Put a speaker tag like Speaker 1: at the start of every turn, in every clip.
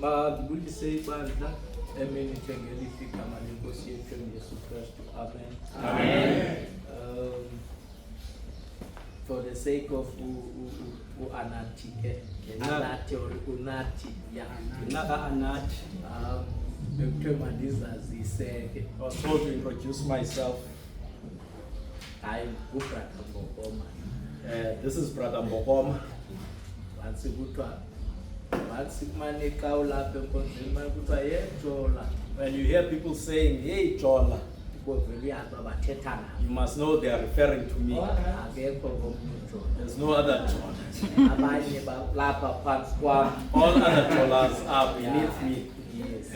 Speaker 1: Mandibulise ibandla emenithengele igama lenkosi yethu Yesu Kristu. Amen.
Speaker 2: Amen.
Speaker 1: For the sake of Anati, Anati or Unati,
Speaker 2: Anati. I was told to introduce myself.
Speaker 1: I'm Brother Mbokoma.
Speaker 2: This is Brother Mbokoma. When you hear people saying, "Hey, Jola," you must know they are referring to me. There's no other Jola. All other Jolas are beneath me.
Speaker 1: Yes.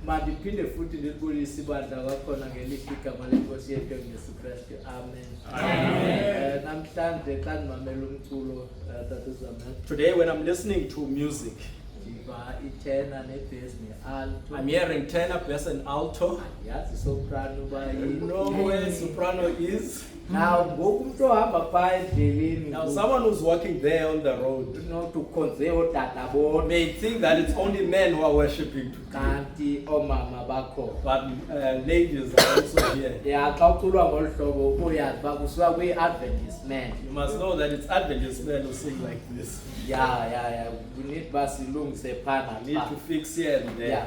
Speaker 1: Madipinde futhi ndibulise ibandla kwakhona ngelihle igama lenkosi yethu Yesu Kristu. Amen.
Speaker 2: Amen.
Speaker 1: Namhlanje xa ndimamela umculo
Speaker 2: Today when I'm listening to music,
Speaker 1: ndiva itena nebass ne-alto.
Speaker 2: I'm hearing tenor, bass and alto.
Speaker 1: Yazi soprano uba
Speaker 2: You know where soprano is?
Speaker 1: Now ngoku umuntu ohamba phaa endleleni
Speaker 2: Now someone who's walking there on the road
Speaker 1: ukhonze ootata bodwa
Speaker 2: may think that it's only men who are worshiping today.
Speaker 1: kanti oomama bakho.
Speaker 2: But ladies are also here.
Speaker 1: Ya xa uculwa ngolu hlobo uyazi uba kusuka kwi-Adventist man.
Speaker 2: You must know that it's Adventist men who sing like this.
Speaker 1: Yeah. We need uba silungise phana.
Speaker 2: Need to fix here and there.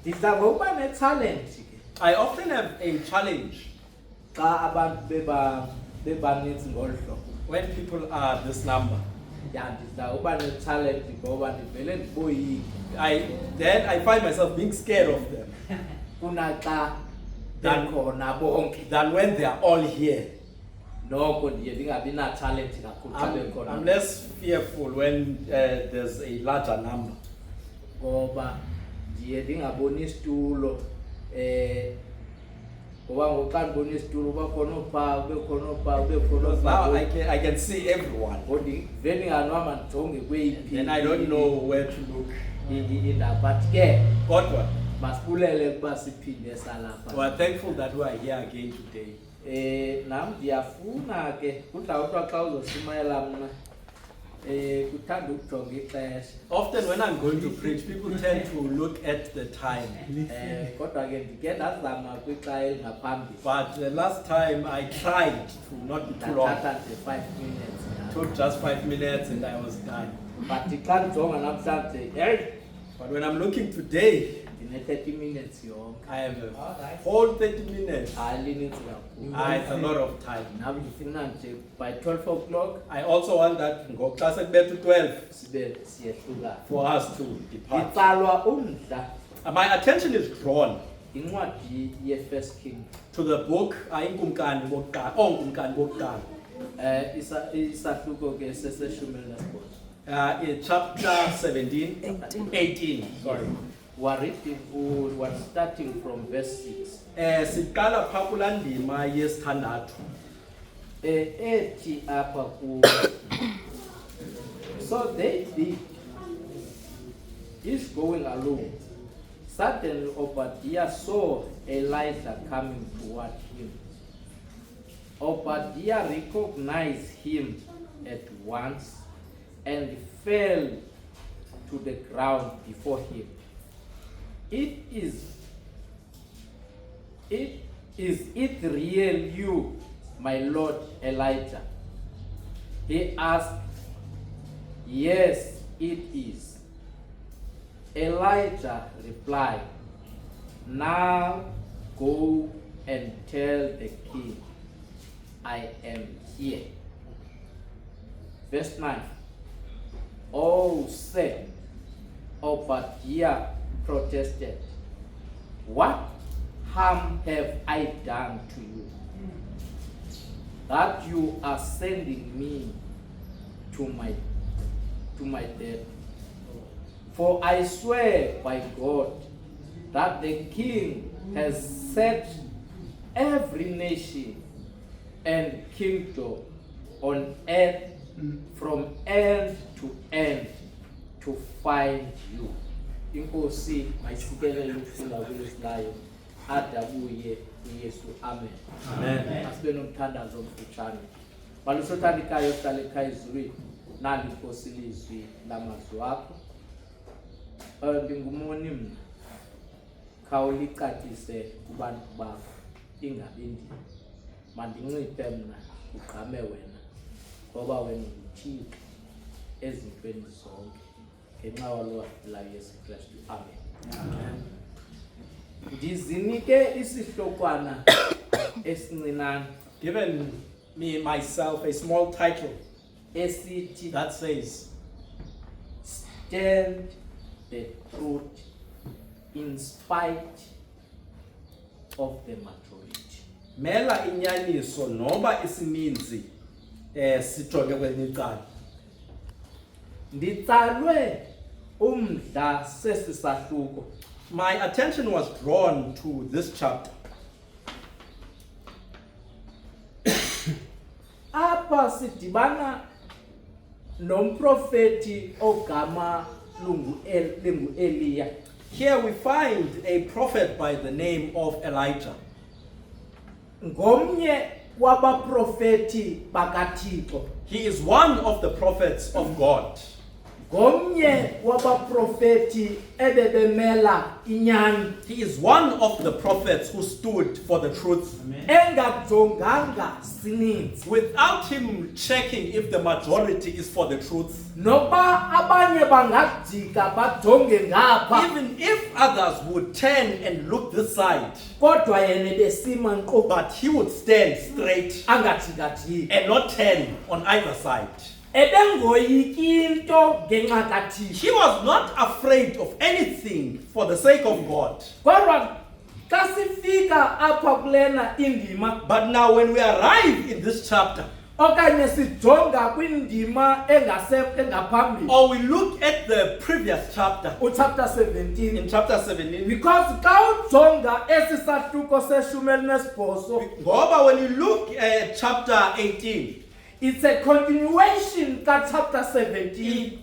Speaker 1: Ndidla ngokuba ne-talent ke.
Speaker 2: I often have a challenge
Speaker 1: Xa abantu bebanintsi ngolu hlobo.
Speaker 2: when people are this number.
Speaker 1: Ya ndidla ngokuba ne-talent ngoba ndivele ndiboyike.
Speaker 2: Then I find myself being scared of them
Speaker 1: Kunaxa bekhona bonke.
Speaker 2: than when they are all here.
Speaker 1: Noko ndiye ndingabi na-talent kakhulu xa bekhona.
Speaker 2: I'm less fearful when there's a larger number.
Speaker 1: Ngoba ndiye ndingaboni isitulo ngoba ngoxa ndibona isitulo uba khona ophaa ube khona ophaa ube khona
Speaker 2: Now
Speaker 1: ophaa.
Speaker 2: I can see everyone.
Speaker 1: Vele ndinganwama ndijonge kweyiphi.
Speaker 2: Then I don't know where to look.
Speaker 1: Indaba but ke
Speaker 2: But
Speaker 1: masibulele ukuba siphinde salapha.
Speaker 2: we are thankful that we are here again today.
Speaker 1: Nam ndiyafuna ke kudawuthiwa xa uzoshumayela mna kuthanda ukujonga ixesha.
Speaker 2: Often when I'm going to preach, people tend to look at the time.
Speaker 1: Kodwa ke ndike ndazama kwixa elingaphambili.
Speaker 2: But the last time I tried to not be too long.
Speaker 1: Ndathatha nje 5 minutes.
Speaker 2: Took just 5 minutes and I was done.
Speaker 1: But xa ndijonga namhlanje
Speaker 2: But when I'm looking today,
Speaker 1: ndine 30 minutes yonke.
Speaker 2: I have a whole 30 minutes.
Speaker 1: Hayi linintsi kakhulu.
Speaker 2: It's a lot of time.
Speaker 1: Nam ndifuna nje by 12 o'clock
Speaker 2: I also want that ngoxa sekubetha 12
Speaker 1: sibe siyehlukana.
Speaker 2: for us to depart.
Speaker 1: Itsalwa umdla
Speaker 2: My attention is drawn
Speaker 1: incwadi ye-First King.
Speaker 2: to the book Inkumkani bokuqala, oNkumkani bokuqala.
Speaker 1: Isahluko ke seseshumi nesibhozo.
Speaker 2: In chapter 18. Sorry.
Speaker 1: We're starting from verse 6.
Speaker 2: Siqala phaa kulaa ndima yesithandathu.
Speaker 1: Ethi apha ku so they did. He's going alone. Suddenly Obadiah saw Elijah coming toward him. Obadiah recognized him at once and fell to the ground before him. Is it real you, my Lord Elijah? He asked. Yes, it is. Elijah replied, now go and tell the king, I am here. Verse 9. Oh, sir, Obadiah protested, what harm have I done to you, that you are sending me to my death? For I swear by God that the king has set every nation and kingdom on earth from end to end to find you. Inkosi mayisikelele ukufunda kwesilayo adabuye uYesu. Amen.
Speaker 2: Amen.
Speaker 1: Asibe nomthandazo omfutshane. Balusothandikayo hlala ekhaya ezulwini. nali Nkosi ilizwi lamazwi akho. Ndingumoni mna. Khawulicacise kubantu bakho ingabi ndini. Mandinciphe mna ugqame wena ngoba wena uThixo ezintweni zonke ngenxa la Yesu Kristu. Amen. Ndizinike isihlokwana esincinane.
Speaker 2: Given me myself a small title
Speaker 1: esithi
Speaker 2: that says,
Speaker 1: stand the truth in spite of the majority.
Speaker 2: Mela inyaniso noba isininzi sijonge kwelinye icala.
Speaker 1: Nditsalwe umdla sesisahluko.
Speaker 2: My attention was drawn to this chapter.
Speaker 1: Apha sidibana nomprofeti ogama lungu Eliya.
Speaker 2: Here we find a prophet by the name of Elijah.
Speaker 1: Ngomnye wabaprofeti bakaThixo.
Speaker 2: He is one of the prophets of God.
Speaker 1: Ngomnye wabaprofeti ebebemela inyani.
Speaker 2: He is one of the prophets who stood for the truth.
Speaker 1: Engajonganga sininzi.
Speaker 2: Without him checking if the majority is for the truth.
Speaker 1: Noba abanye bangajika bajonge ngapha.
Speaker 2: Even if others would turn and look this side.
Speaker 1: Kodwa yena besima nkqo.
Speaker 2: But he would stand straight
Speaker 1: angajika
Speaker 2: and not turn on either side.
Speaker 1: He
Speaker 2: was not afraid of anything for the sake of God. But now when we arrive in this chapter, or we look at the previous chapter,
Speaker 1: chapter 17,
Speaker 2: in chapter 17,
Speaker 1: because
Speaker 2: when you look at chapter 18,
Speaker 1: it's a continuation of chapter 17.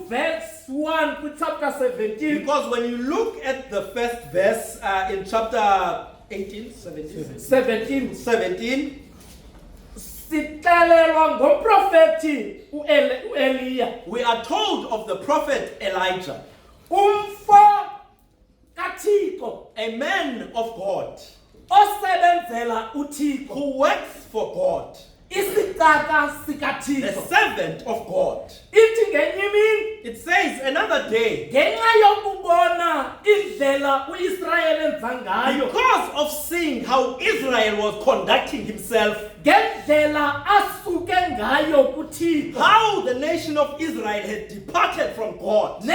Speaker 1: Verse 1 to chapter 17.
Speaker 2: Because when you look at the first verse in chapter 18, 17, we are told of the prophet Elijah, a man of God, who works for God, the servant of God. It says another day, because of seeing how Israel was conducting himself, how the nation of Israel had departed from God, and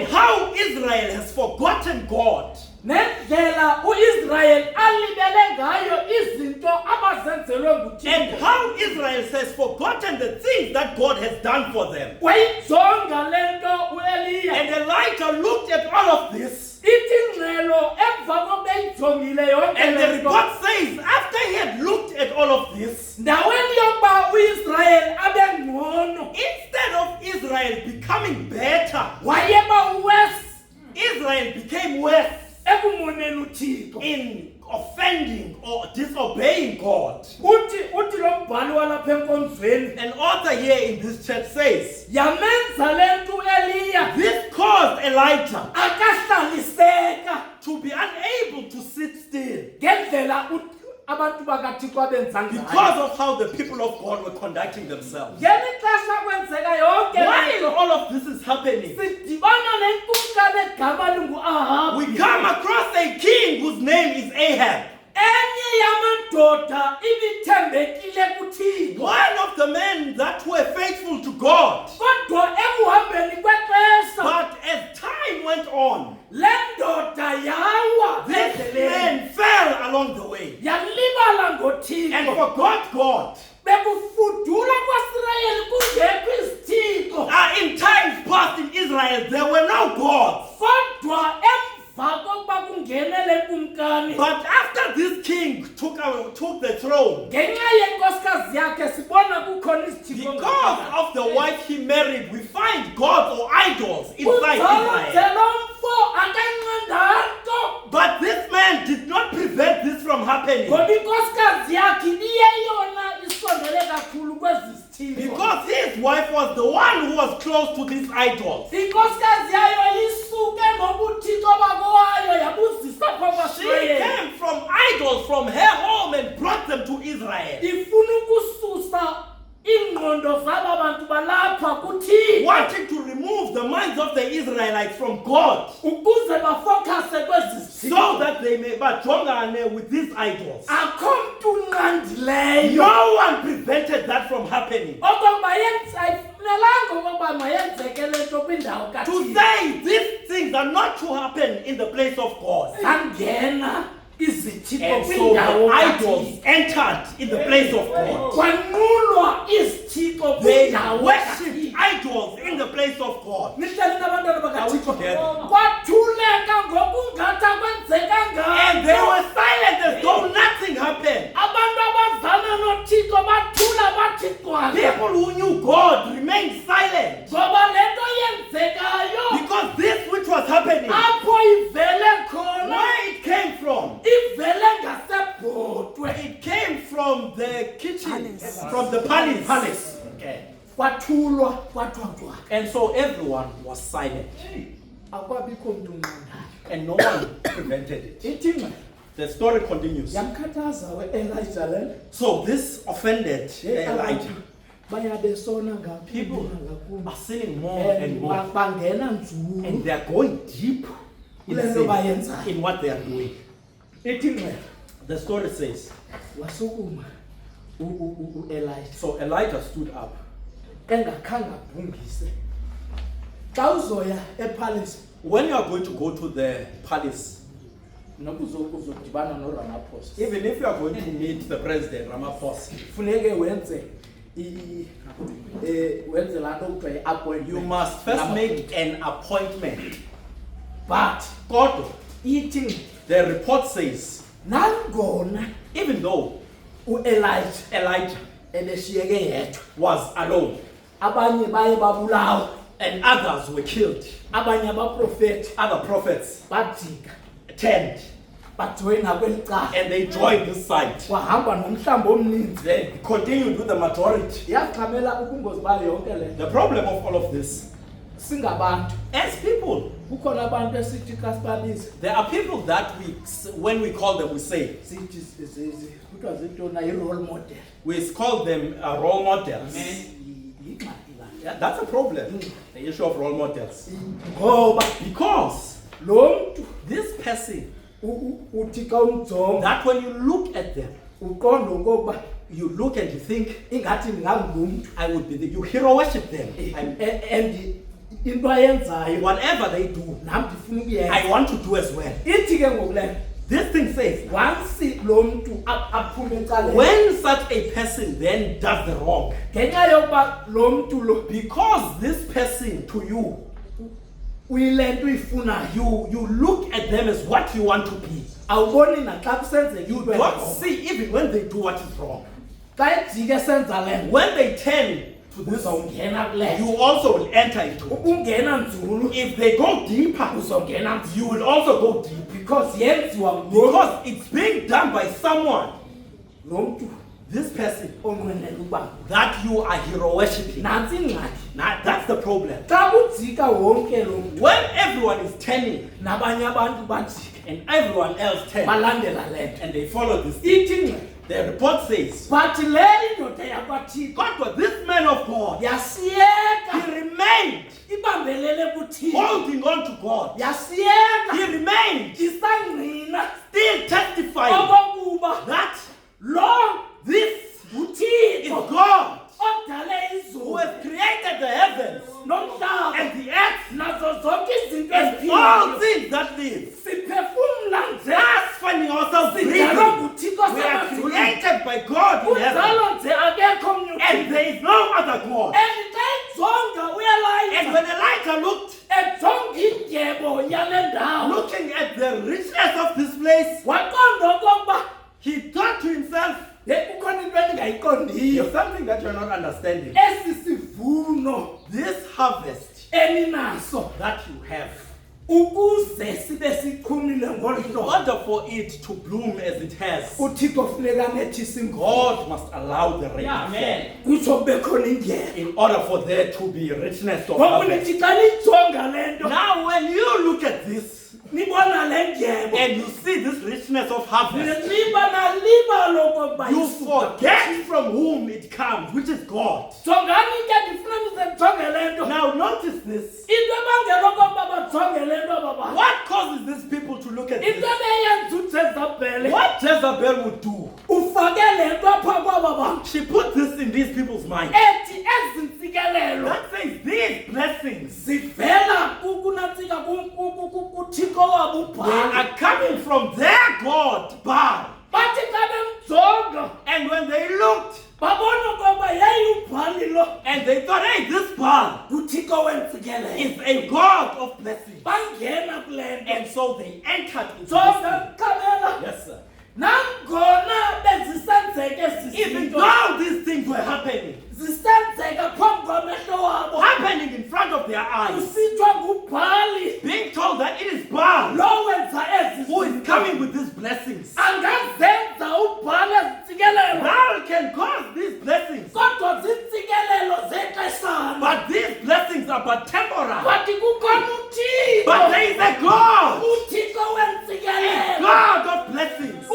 Speaker 2: how Israel has forgotten God, and how Israel has forgotten the things that God has done for them. And Elijah looked at all of this, and the report says after he had looked at all of this, instead of Israel becoming better, Israel became worse in offending or disobeying God. An author here in this church says, this caused Elijah to be unable to sit still because of how the people of God were conducting themselves. While all of this is happening, we come across a king whose name is Ahab. One of the men that were faithful to God. But as time went on, this man fell along the way and forgot God. In times past in Israel, there were no gods. But after this king took the throne, because of the wife he married, we find gods or idols inside Israel. But this man happening. Because his wife was the one who was close to these idols. She came from idols from her home and brought them to Israel. Wanting to remove the minds of the Israelites from God, so that they may bajongane with these idols. No one prevented that from happening. To say these things are not to happen in the place of God. And so the idols entered in the place of God. They worshipped idols in the place of God. Are we together? And they were silent as though nothing happened. People who knew God remained silent. Because this which was happening, where it came from? It came from the kitchen, from the palace. Okay. And so everyone was silent. And no one prevented it. The story continues. So this offended Elijah. People are sinning more and more. And they are going deep in what they are doing. The story says, so Elijah stood up. When you are going to go to the palace, even if you are going to meet the president, Ramaphosa, you must first make an appointment. But God, the report says, even though Elijah was alone, and others were killed, other prophets turned, and they joined this side. They continued with the majority. The problem of all of this, as people, there are people that when we call them, we say, we call them role models. That's a problem, the issue of role models. Because this person, that when you look at them, you look and you think, I would be you hero worship them. And whatever they do, I want to do as well. This thing says, when such a person then does the wrong, because this person to you, you look at them as what you want to be. You don't see even when they do what is wrong. When they turn to this, you also will enter into it. If they go deeper, you will also go deep. Because it's being done by someone. This person that you are hero worshipping. That's the problem. When everyone is turning and everyone else turns and they follow this thing, the report says, God, this man of God, he remained holding on to God. He remained still testifying that this is God who has created the heavens and the earth and all things that live. Us finding ourselves breathing, we are created by God in heaven, and there is no other God. And when Elijah looked, looking at the richness of this place, he thought to himself, there's something that you're not understanding. This harvest that you have, order for it to bloom as it has,
Speaker 3: uThixo funeka anethise imvula.
Speaker 2: God must allow the rain to fall.
Speaker 3: Kutsho kube khona indlela.
Speaker 2: In order for there to be richness of
Speaker 3: Ngoba
Speaker 2: harvest.
Speaker 3: nithi xa nijonga le nto
Speaker 2: Now when you look at this
Speaker 3: nibona le ndyebo
Speaker 2: and you see this richness of harvest,
Speaker 3: liba lokokuba
Speaker 2: you forget from whom it comes, which is God.
Speaker 3: jongani ke ndifuna nize nijonge le nto.
Speaker 2: Now notice this.
Speaker 3: Into ebangela okokuba bajonge le nto baba.
Speaker 2: What causes these people to look at
Speaker 3: Into
Speaker 2: this?
Speaker 3: ebeyenza uJezebheli.
Speaker 2: What Jezebel would do,
Speaker 3: Ufake le nto apha kwaba baba.
Speaker 2: she put this in these people's minds.
Speaker 3: Ethi ezi ntsikelelo
Speaker 2: That says these blessings,
Speaker 3: zivela kunatsika kuThixo wabo
Speaker 2: they
Speaker 3: uBhaal.
Speaker 2: are coming from their God, Baal.
Speaker 3: Bathi xa bemjonga
Speaker 2: And when they looked
Speaker 3: babona ukuba yeyi uBhaali lo
Speaker 2: and they thought, hey, this Baal
Speaker 3: uThixo wentsikelelo.
Speaker 2: is a God of blessing.
Speaker 3: Bangena kule nto.
Speaker 2: And so they entered into
Speaker 3: Jonga
Speaker 2: this.
Speaker 3: Kamela.
Speaker 2: Yes, sir.
Speaker 3: Nangona bezisenzeke
Speaker 2: Even
Speaker 3: sizinto.
Speaker 2: though these things were happening
Speaker 3: Zisenzeka phambi kwamehlo wabo.
Speaker 2: in front of their eyes,
Speaker 3: Usitshwa nguBhaali
Speaker 2: being told that it is Baal
Speaker 3: lo wenza ezi
Speaker 2: who is coming with these blessings.
Speaker 3: angazenza uBhaali ezintsikelelo.
Speaker 2: Baal can cause these blessings,
Speaker 3: Kodwa zintsikelelo zexeshana.
Speaker 2: but these blessings are but temporary.
Speaker 3: Bathi kukhona uThixo.
Speaker 2: But there is a God,
Speaker 3: uThixo
Speaker 2: a
Speaker 3: wentsikelelo.
Speaker 2: God of blessings.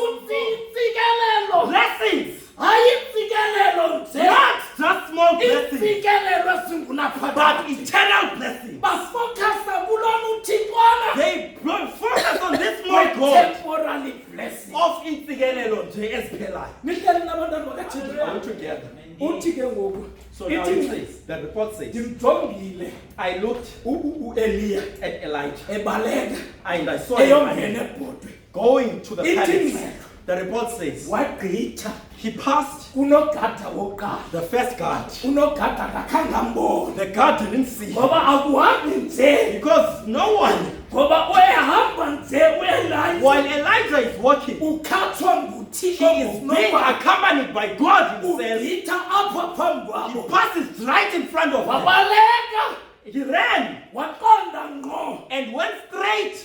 Speaker 3: Intsikelelo.
Speaker 2: Blessings,
Speaker 3: Hayi intsikelelo nje.
Speaker 2: not just small blessings,
Speaker 3: Intsikelelo
Speaker 2: but
Speaker 3: ezingunaphakade.
Speaker 2: eternal blessings.
Speaker 3: Bafocusa kulona uThixona.
Speaker 2: They focus on this small God
Speaker 3: Temporary blessing.
Speaker 2: of intsikelelo nje eziphelayo.
Speaker 3: Nihleli nabantwana bakaThixo.
Speaker 2: Are we together?
Speaker 3: Uthi ke ngoku
Speaker 2: So now it says, the report says,
Speaker 3: ndimjongile
Speaker 2: I looked
Speaker 3: uEliya
Speaker 2: at Elijah
Speaker 3: ebaleka
Speaker 2: and I saw him
Speaker 3: eyongena ebhodwe
Speaker 2: going to the
Speaker 3: Ithi
Speaker 2: palace.
Speaker 3: ingxelo.
Speaker 2: The report says,
Speaker 3: wagqitha
Speaker 2: he passed
Speaker 3: kunogada wokuqala.
Speaker 2: the first guard.
Speaker 3: Unogada akakhange ambone
Speaker 2: The guard didn't see him
Speaker 3: ngoba akuhambi nje
Speaker 2: because no one,
Speaker 3: ngoba uyahamba nje uEliya
Speaker 2: while Elijah is walking,
Speaker 3: ukhathwa
Speaker 2: he
Speaker 3: nguThixo
Speaker 2: is being accompanied by God himself.
Speaker 3: ugqitha apha phambi
Speaker 2: He
Speaker 3: kwabo
Speaker 2: passes right in front of them.
Speaker 3: wabaleka
Speaker 2: He ran
Speaker 3: waqonda ngqo
Speaker 2: and went straight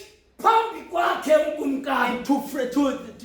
Speaker 3: phambi kwakhe ukumkani.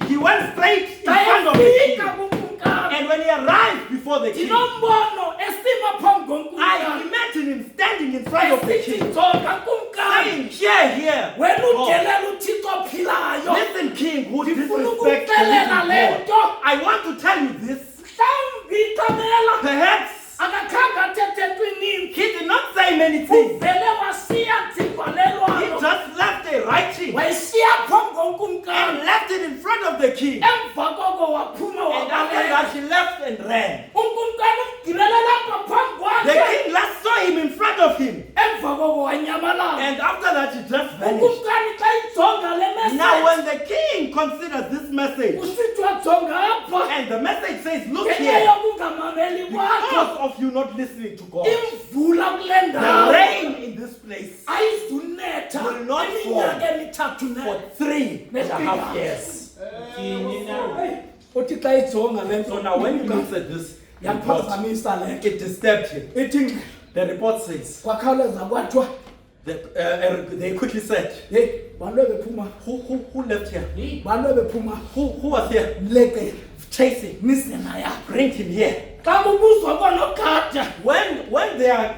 Speaker 2: he went straight in front of the king.
Speaker 3: Ayafika kukumkani.
Speaker 2: And when he arrived before the king,
Speaker 3: Ndinombono esima phambi
Speaker 2: I
Speaker 3: komkumkani.
Speaker 2: imagine him standing in front of the
Speaker 3: Esithi
Speaker 2: king,
Speaker 3: jonga kumkani.
Speaker 2: saying, here,
Speaker 3: Wena
Speaker 2: oh,
Speaker 3: udelela uThixo ophilayo.
Speaker 2: listen, king, who
Speaker 3: Ndifuna
Speaker 2: disrespects the
Speaker 3: ukukuxelela le
Speaker 2: living
Speaker 3: nto.
Speaker 2: God. I want to tell you this.
Speaker 3: Mhlawumbi Kamela
Speaker 2: Perhaps
Speaker 3: akakhange athethe ntwininzi.
Speaker 2: he did not say many things.
Speaker 3: Uvele wasiya
Speaker 2: He
Speaker 3: zibhalelwano.
Speaker 2: just left a writing
Speaker 3: Wayishiya phambi
Speaker 2: and
Speaker 3: komkumkani.
Speaker 2: left it in front of the king.
Speaker 3: Emva koko waphuma
Speaker 2: And after
Speaker 3: wabaleka.
Speaker 2: that, he left and ran.
Speaker 3: Umkumkani umgibelela apha phambi
Speaker 2: The
Speaker 3: kwakhe.
Speaker 2: king last saw him in front of him.
Speaker 3: Emva koko wanyamalala.
Speaker 2: And after that, he just vanished.
Speaker 3: Ukumkani xa ijonga le
Speaker 2: Now,
Speaker 3: message.
Speaker 2: when the king considers this message,
Speaker 3: Usithiwa jonga apha.
Speaker 2: and the message says, look
Speaker 3: Ngenxa
Speaker 2: here,
Speaker 3: yokungamameli kwakho.
Speaker 2: because of you not listening to God,
Speaker 3: Imvula kule
Speaker 2: the
Speaker 3: ndawo.
Speaker 2: rain in this place
Speaker 3: Ayizunetha.
Speaker 2: will not
Speaker 3: Iminyaka emithathu
Speaker 2: for
Speaker 3: ne.
Speaker 2: 3.5 years.
Speaker 3: Uthi xa ijonga le
Speaker 2: So now, when he looks at this report,
Speaker 3: yaphazamisa le nto.
Speaker 2: it disturbed him.
Speaker 3: Ithi
Speaker 2: The report says,
Speaker 3: kwakhawuleza kwathiwa
Speaker 2: they quickly said,
Speaker 3: hey bantu bephuma
Speaker 2: who left here?
Speaker 3: bantu bephuma
Speaker 2: Who was here?
Speaker 3: mleqele
Speaker 2: Chasing.
Speaker 3: nize naye apha.
Speaker 2: Bring him here.
Speaker 3: Xa kubuzwa konogada
Speaker 2: When they are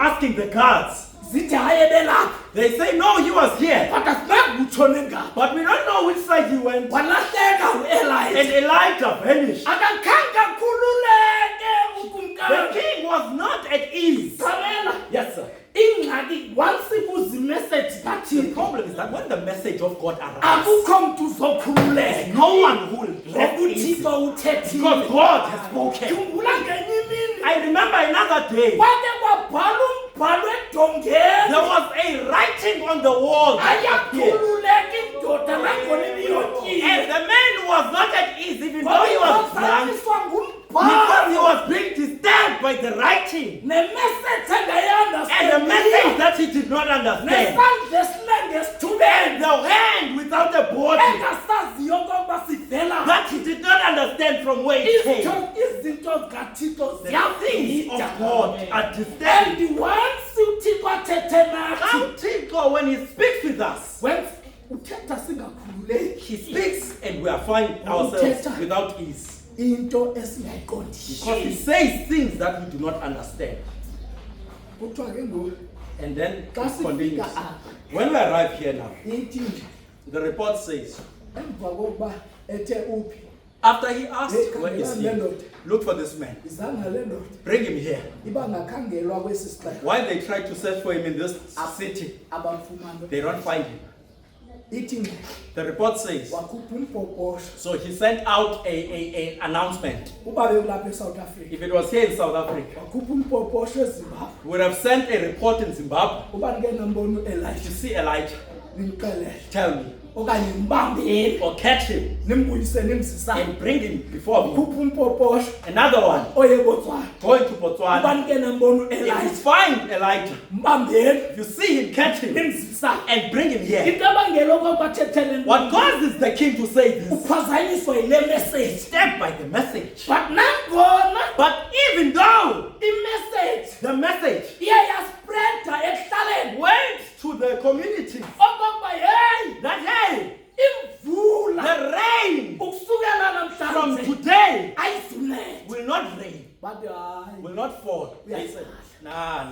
Speaker 2: asking the guards,
Speaker 3: zithi hayi ebelapha
Speaker 2: they say, no, he was here.
Speaker 3: kodwa singazi utshone ngapha.
Speaker 2: But we don't know which side he went.
Speaker 3: Walahleka
Speaker 2: And
Speaker 3: uEliya.
Speaker 2: Elijah vanished.
Speaker 3: Akakhange akhululeke
Speaker 2: The
Speaker 3: ukumkani.
Speaker 2: king was not at ease.
Speaker 3: Kamela
Speaker 2: Yes, sir.
Speaker 3: ingxaki once ibuza imessage
Speaker 2: The
Speaker 3: kaThixo
Speaker 2: problem is that when the message of God arrives,
Speaker 3: akukho mntu uzokhululeka.
Speaker 2: no one will rest
Speaker 3: Ngoba
Speaker 2: easy.
Speaker 3: uThixo uthethile.
Speaker 2: Because God has spoken.
Speaker 3: Khumbula ngenye imini
Speaker 2: I remember another day,
Speaker 3: kwake kwabhala umbhalo edongeni.
Speaker 2: there was a writing on the wall that appeared.
Speaker 3: Ayakhululeka indoda nangona
Speaker 2: And
Speaker 3: ibiyotyile.
Speaker 2: the man was not at ease, even though he was drunk,
Speaker 3: Wayephazanyiswa
Speaker 2: because he
Speaker 3: ngumbhalo.
Speaker 2: was being disturbed by the writing
Speaker 3: Nemessage
Speaker 2: and the
Speaker 3: engayiunderstandiyo.
Speaker 2: message that he did not understand.
Speaker 3: Nesandla esinenge esithubeni.
Speaker 2: And the hand without a body
Speaker 3: Engasaziyo okokuba sivela.
Speaker 2: that he did not understand from where it came.
Speaker 3: Izinto zikaThixo
Speaker 2: The things
Speaker 3: ziyabhida.
Speaker 2: of God are disturbing.
Speaker 3: And once uThixo athethe nathi,
Speaker 2: How Thixo, when he speaks with us,
Speaker 3: when
Speaker 2: he speaks and we are finding ourselves without ease.
Speaker 3: into
Speaker 2: Because he
Speaker 3: esingayiqondiyo.
Speaker 2: says things that we do not understand.
Speaker 3: Kuthiwa ke ngoku
Speaker 2: And then
Speaker 3: xa
Speaker 2: it continues.
Speaker 3: sifika apha
Speaker 2: When we arrive here now,
Speaker 3: ithi
Speaker 2: the report says,
Speaker 3: emva kokuba ethe uphi
Speaker 2: after he asked,
Speaker 3: Hey,
Speaker 2: where is he?
Speaker 3: landlord.
Speaker 2: Look for this man.
Speaker 3: izanga le ndoda
Speaker 2: Bring him here.
Speaker 3: iba ngakhangelwa kwesi sixeko
Speaker 2: While they try to search for him in this city,
Speaker 3: abamfumana
Speaker 2: they don't find him.
Speaker 3: ithi ngqe
Speaker 2: The report says,
Speaker 3: wakhupha umpoposho
Speaker 2: so he sent out an announcement.
Speaker 3: uba bekulapha eSouth Africa
Speaker 2: If it was here in South Africa,
Speaker 3: wakhupha umpoposho eZimbabwe
Speaker 2: we would have sent a report in Zimbabwe
Speaker 3: uba ndike nambona
Speaker 2: to
Speaker 3: uElijah
Speaker 2: see Elijah.
Speaker 3: nimxelele
Speaker 2: Tell me.
Speaker 3: okanye mbambeni
Speaker 2: Or catch him
Speaker 3: nimbuyise nimzisana
Speaker 2: and bring him before me.
Speaker 3: wakhupha umpoposho
Speaker 2: Another one,
Speaker 3: oye botswana
Speaker 2: going to
Speaker 3: uba
Speaker 2: Botswana.
Speaker 3: ndike nambona
Speaker 2: If you
Speaker 3: uElijah
Speaker 2: find Elijah,
Speaker 3: mbambeni
Speaker 2: if you see him, catch him
Speaker 3: nimzisana
Speaker 2: and bring him here.
Speaker 3: into abangela okokuba thethele
Speaker 2: What causes the king to say this?
Speaker 3: uphazanyiswa yile message
Speaker 2: Step by the message.
Speaker 3: but nangona
Speaker 2: But even though
Speaker 3: imessage
Speaker 2: the message
Speaker 3: iye yaspreda ekuhlaleni
Speaker 2: went to the community
Speaker 3: okokuba heyi
Speaker 2: that hey,
Speaker 3: imvula
Speaker 2: the rain
Speaker 3: ukusukela
Speaker 2: from
Speaker 3: namhlanje
Speaker 2: today
Speaker 3: ayizunele
Speaker 2: will not rain,
Speaker 3: bathi hayi
Speaker 2: will not fall. They said, nah,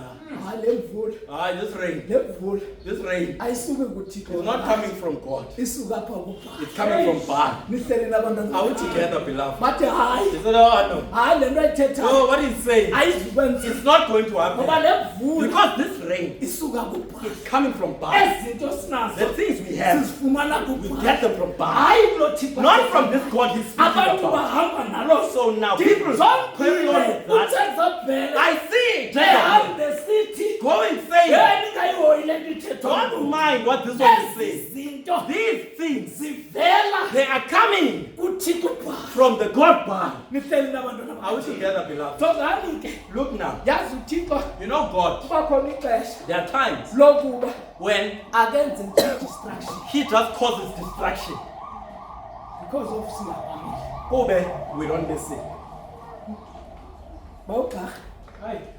Speaker 3: hayi le mvula
Speaker 2: this rain,
Speaker 3: le mvula
Speaker 2: this rain
Speaker 3: ayisuke kuthixo
Speaker 2: is not coming from God.
Speaker 3: isuka apha kubhala
Speaker 2: It's coming from bad.
Speaker 3: nihleli nabantwana
Speaker 2: Are we together, beloved?
Speaker 3: bathi hayi
Speaker 2: They said, oh
Speaker 3: hayi le nto
Speaker 2: no.
Speaker 3: ayithethayo
Speaker 2: No, what he's saying,
Speaker 3: ayizukwenza
Speaker 2: it's not going to
Speaker 3: ngoba
Speaker 2: happen.
Speaker 3: le mvula
Speaker 2: Because this rain
Speaker 3: isuka kubhala
Speaker 2: is coming from bad.
Speaker 3: ezinto
Speaker 2: The
Speaker 3: sinazo
Speaker 2: things we have,
Speaker 3: sizifumana
Speaker 2: we
Speaker 3: kubhala
Speaker 2: get them from bad.
Speaker 3: hayi kulo thixo
Speaker 2: Not from this God he's speaking
Speaker 3: abantu
Speaker 2: about.
Speaker 3: bahamba nalo
Speaker 2: So now people carry on with that.
Speaker 3: uthezabhele
Speaker 2: I see Jezebel
Speaker 3: ehambe sithi
Speaker 2: going saying,
Speaker 3: ningayihoyi le nto ithethwa
Speaker 2: don't mind what this one is
Speaker 3: ezi
Speaker 2: saying.
Speaker 3: zinto
Speaker 2: These things,
Speaker 3: zivela
Speaker 2: they are coming
Speaker 3: kuthixo bhala
Speaker 2: from the God bad.
Speaker 3: nihleli nabantwana
Speaker 2: Are we together, beloved?
Speaker 3: tozani ke
Speaker 2: Look now.
Speaker 3: yazi uthixo
Speaker 2: You know God,
Speaker 3: kuba khona ixesha
Speaker 2: there are times
Speaker 3: lokuba
Speaker 2: when
Speaker 3: akenze nje distraction
Speaker 2: he just causes distraction.
Speaker 3: because of singamameli
Speaker 2: Kobe, we don't listen.
Speaker 3: bawugqarha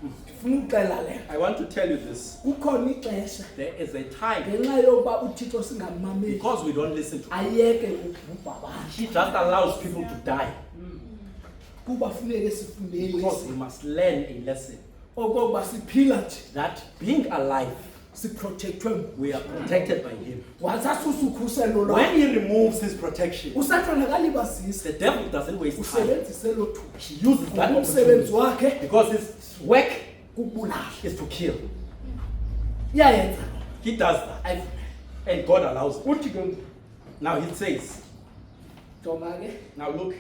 Speaker 3: ndifuna uxela le
Speaker 2: I want to tell you this.
Speaker 3: kukhona ixesha
Speaker 2: There is a time,
Speaker 3: ngenxa yokuba uthixo singammameli
Speaker 2: because we don't listen to him,
Speaker 3: ayeke ukubhubha abantu
Speaker 2: he just allows people to die.
Speaker 3: kuba funeke sifundeni
Speaker 2: Because we must learn a lesson
Speaker 3: okokuba siphila nje
Speaker 2: that being alive,
Speaker 3: siprotectwe nguye.
Speaker 2: we are protected by him.
Speaker 3: wasasusa ukhuselo lwakhe
Speaker 2: When he removes his protection,
Speaker 3: usathana kalibazise
Speaker 2: the devil doesn't waste time.
Speaker 3: usebenzise lo thuba
Speaker 2: He uses that
Speaker 3: umsebenzi
Speaker 2: opportunity
Speaker 3: wakhe
Speaker 2: because his work
Speaker 3: kukubulala
Speaker 2: is to kill.
Speaker 3: iyayenza
Speaker 2: He does that,
Speaker 3: ayivumele
Speaker 2: and God allows it.
Speaker 3: uthi ke
Speaker 2: Now he says,
Speaker 3: jonga ke
Speaker 2: now look,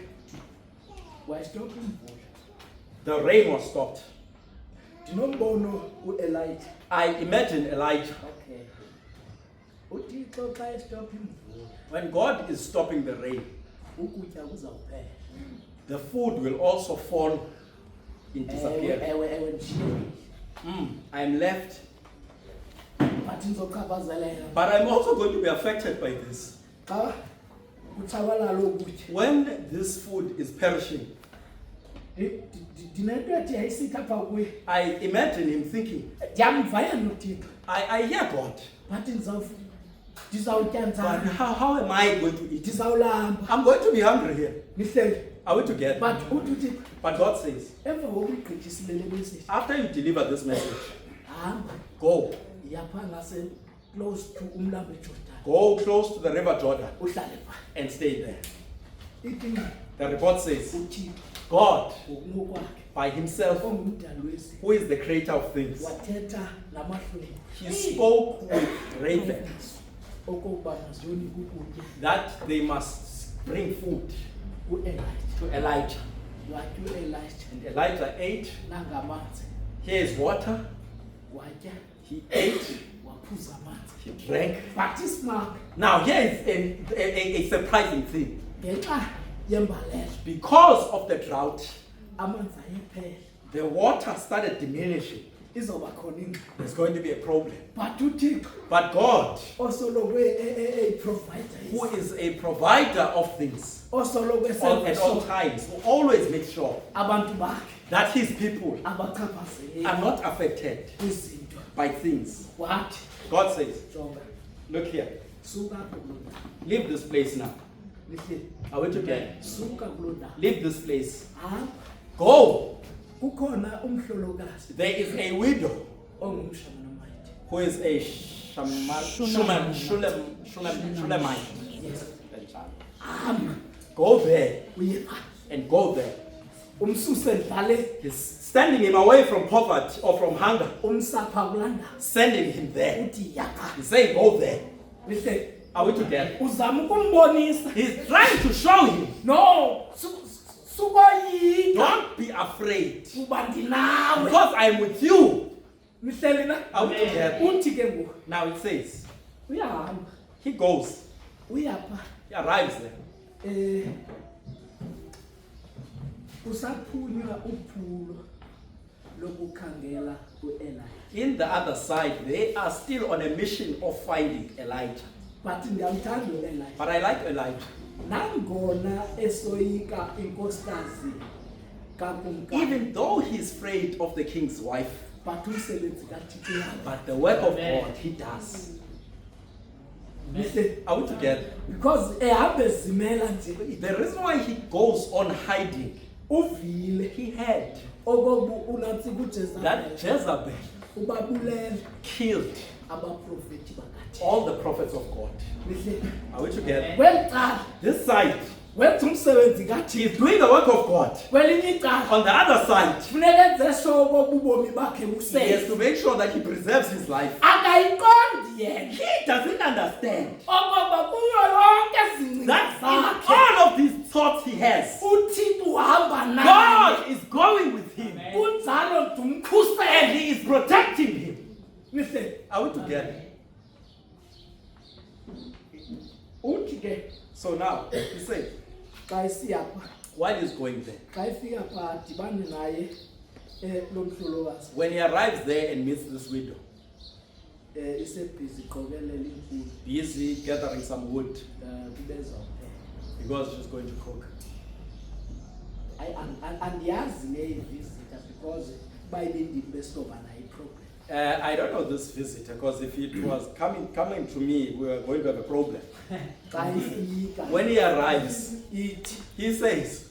Speaker 3: wayestopha imvula
Speaker 2: the rain was stopped.
Speaker 3: ndinombono uElijah
Speaker 2: I imagine Elijah,
Speaker 3: okay uthixo xa estopha imvula
Speaker 2: when God is stopping the rain,
Speaker 3: ukutya kuzawuphela
Speaker 2: the food will also fall in disappearance.
Speaker 3: ewe nje
Speaker 2: I'm left,
Speaker 3: but ndizochaphazeleka
Speaker 2: but I'm also going to be affected by this.
Speaker 3: xa kutshabalala ukutya
Speaker 2: When this food is perishing,
Speaker 3: ndinento ethi yayisithi apha kuye
Speaker 2: I imagine him thinking,
Speaker 3: ndiyamvaya nothixo
Speaker 2: I hear God,
Speaker 3: but ndizawutya
Speaker 2: but
Speaker 3: njani
Speaker 2: how am I going to eat?
Speaker 3: ndizawulamba
Speaker 2: I'm going to be hungry here.
Speaker 3: nihleli
Speaker 2: Are we together?
Speaker 3: but uthi uthixo
Speaker 2: But God says,
Speaker 3: emva kokuyigqithisile le message
Speaker 2: after you deliver this message,
Speaker 3: hamba
Speaker 2: go.
Speaker 3: yapha ngase close to umlambo eJordan
Speaker 2: Go close to the river Jordan
Speaker 3: uhlale pha
Speaker 2: and stay there.
Speaker 3: ithi
Speaker 2: The report says,
Speaker 3: uthixo
Speaker 2: God,
Speaker 3: ngokunokwakhe
Speaker 2: by himself,
Speaker 3: ongumdali wezi
Speaker 2: who is the creator of things,
Speaker 3: wathetha namahlweni
Speaker 2: he spoke with ravens
Speaker 3: okokuba maziyoni kukutya
Speaker 2: that they must bring food
Speaker 3: uElijah
Speaker 2: to Elijah.
Speaker 3: wathi uElijah
Speaker 2: And Elijah ate.
Speaker 3: nangamanzi
Speaker 2: Here is water.
Speaker 3: watya
Speaker 2: He ate.
Speaker 3: waphuza amanzi
Speaker 2: He drank.
Speaker 3: but isimanga
Speaker 2: Now here is a surprising thing.
Speaker 3: ngenxa yembalela
Speaker 2: Because of the drought,
Speaker 3: amanzi ayephela
Speaker 2: the water started diminishing.
Speaker 3: izoba khona ingxaki
Speaker 2: There's going to be a problem.
Speaker 3: but uthixo
Speaker 2: But God,
Speaker 3: osoloko eyiprovider
Speaker 2: who is a provider of things
Speaker 3: osoloko
Speaker 2: at all
Speaker 3: esenza
Speaker 2: times, will always make sure
Speaker 3: abantu bakhe
Speaker 2: that his people
Speaker 3: abachaphazeleki
Speaker 2: are not affected
Speaker 3: kwizinto
Speaker 2: by things.
Speaker 3: wathi
Speaker 2: God says,
Speaker 3: jonga
Speaker 2: look here,
Speaker 3: suka apho kuloo
Speaker 2: leave this place now.
Speaker 3: Nihle
Speaker 1: Are we together?
Speaker 3: suka kulo ndawo.
Speaker 1: Leave this place.
Speaker 3: Hamba.
Speaker 1: Go.
Speaker 3: Kukhona umhlolokazi
Speaker 1: There is a widow
Speaker 3: ongumshamanamayithi.
Speaker 1: who is a Shulamite.
Speaker 3: Yes.
Speaker 1: Hamba. Go there
Speaker 3: Uye pha.
Speaker 1: and go there.
Speaker 3: Umsuse ndlale
Speaker 1: He's standing him away from poverty or from hunger.
Speaker 3: umsapha kulanda.
Speaker 1: Sending him there.
Speaker 3: Uthi yakha.
Speaker 1: He's saying, go there.
Speaker 3: Nihle
Speaker 1: Are we together?
Speaker 3: uzama ukumbonisa.
Speaker 1: He's trying to show him.
Speaker 3: No, sukoyika.
Speaker 1: Don't be afraid.
Speaker 3: Kuba ndinawe.
Speaker 1: Because I'm with you.
Speaker 3: Nihleli na.
Speaker 1: Are we together?
Speaker 3: Uthi ke ngoku
Speaker 1: Now it says,
Speaker 3: uyahamba.
Speaker 1: he goes.
Speaker 3: Uyapha.
Speaker 1: He arrives there.
Speaker 3: Usaphunywa uphulo lokukhangela uEli.
Speaker 1: In the other side, they are still on a mission of finding Elijah.
Speaker 3: But ndiyamthanda uEli.
Speaker 1: But I like Elijah.
Speaker 3: Nangona esoyika inkosikazi kakumkani.
Speaker 1: Even though he's afraid of the king's wife,
Speaker 3: But umsebenzi kaThixo uyahamba.
Speaker 1: but the work of God he does.
Speaker 3: Nihle
Speaker 1: Are we together?
Speaker 3: because ehamba ezimela nje
Speaker 1: The reason why he goes on hiding,
Speaker 3: uvile
Speaker 1: he had
Speaker 3: okobu unatsi kuJezebel
Speaker 1: that Jezebel
Speaker 3: ubabulele
Speaker 1: killed
Speaker 3: abaprofeti bakathi.
Speaker 1: all the prophets of God.
Speaker 3: Nihle
Speaker 1: Are we together?
Speaker 3: kweliqala
Speaker 1: This side,
Speaker 3: wenza umsebenzi
Speaker 1: he
Speaker 3: kaThixo.
Speaker 1: is doing the work of God.
Speaker 3: Kwelinye icala
Speaker 1: On the other side,
Speaker 3: kufuneka enze sure okoba ubomi bakhe
Speaker 1: he has
Speaker 3: busafe.
Speaker 1: to make sure that he preserves his life.
Speaker 3: Akayiqondi yena
Speaker 1: He doesn't understand
Speaker 3: okoba kuyo yonke zingcinga
Speaker 1: that in
Speaker 3: zakhe
Speaker 1: all of these thoughts he has,
Speaker 3: uThixo uhamba naye.
Speaker 1: God is going with him
Speaker 3: Kunjalo
Speaker 1: and
Speaker 3: ndumkhusela.
Speaker 1: he is protecting him.
Speaker 3: Nihle
Speaker 1: Are we together?
Speaker 3: uthi ke
Speaker 1: So now, he said,
Speaker 3: xa isiyapha
Speaker 1: while he's going there,
Speaker 3: xa ifika pha dibane naye lo mhlolokazi
Speaker 1: when he arrives there and meets this widow,
Speaker 3: isebhizi iqokelela inkulu
Speaker 1: busy gathering some wood
Speaker 3: kubeza uphela.
Speaker 1: because she's going to cook.
Speaker 3: Andiyazi le visitor because bayibindini besoba naye problem.
Speaker 1: I don't know this visitor because if it was coming to me, we were going to have a problem.
Speaker 3: Xa ifika
Speaker 1: When he arrives,
Speaker 3: ithi
Speaker 1: he says,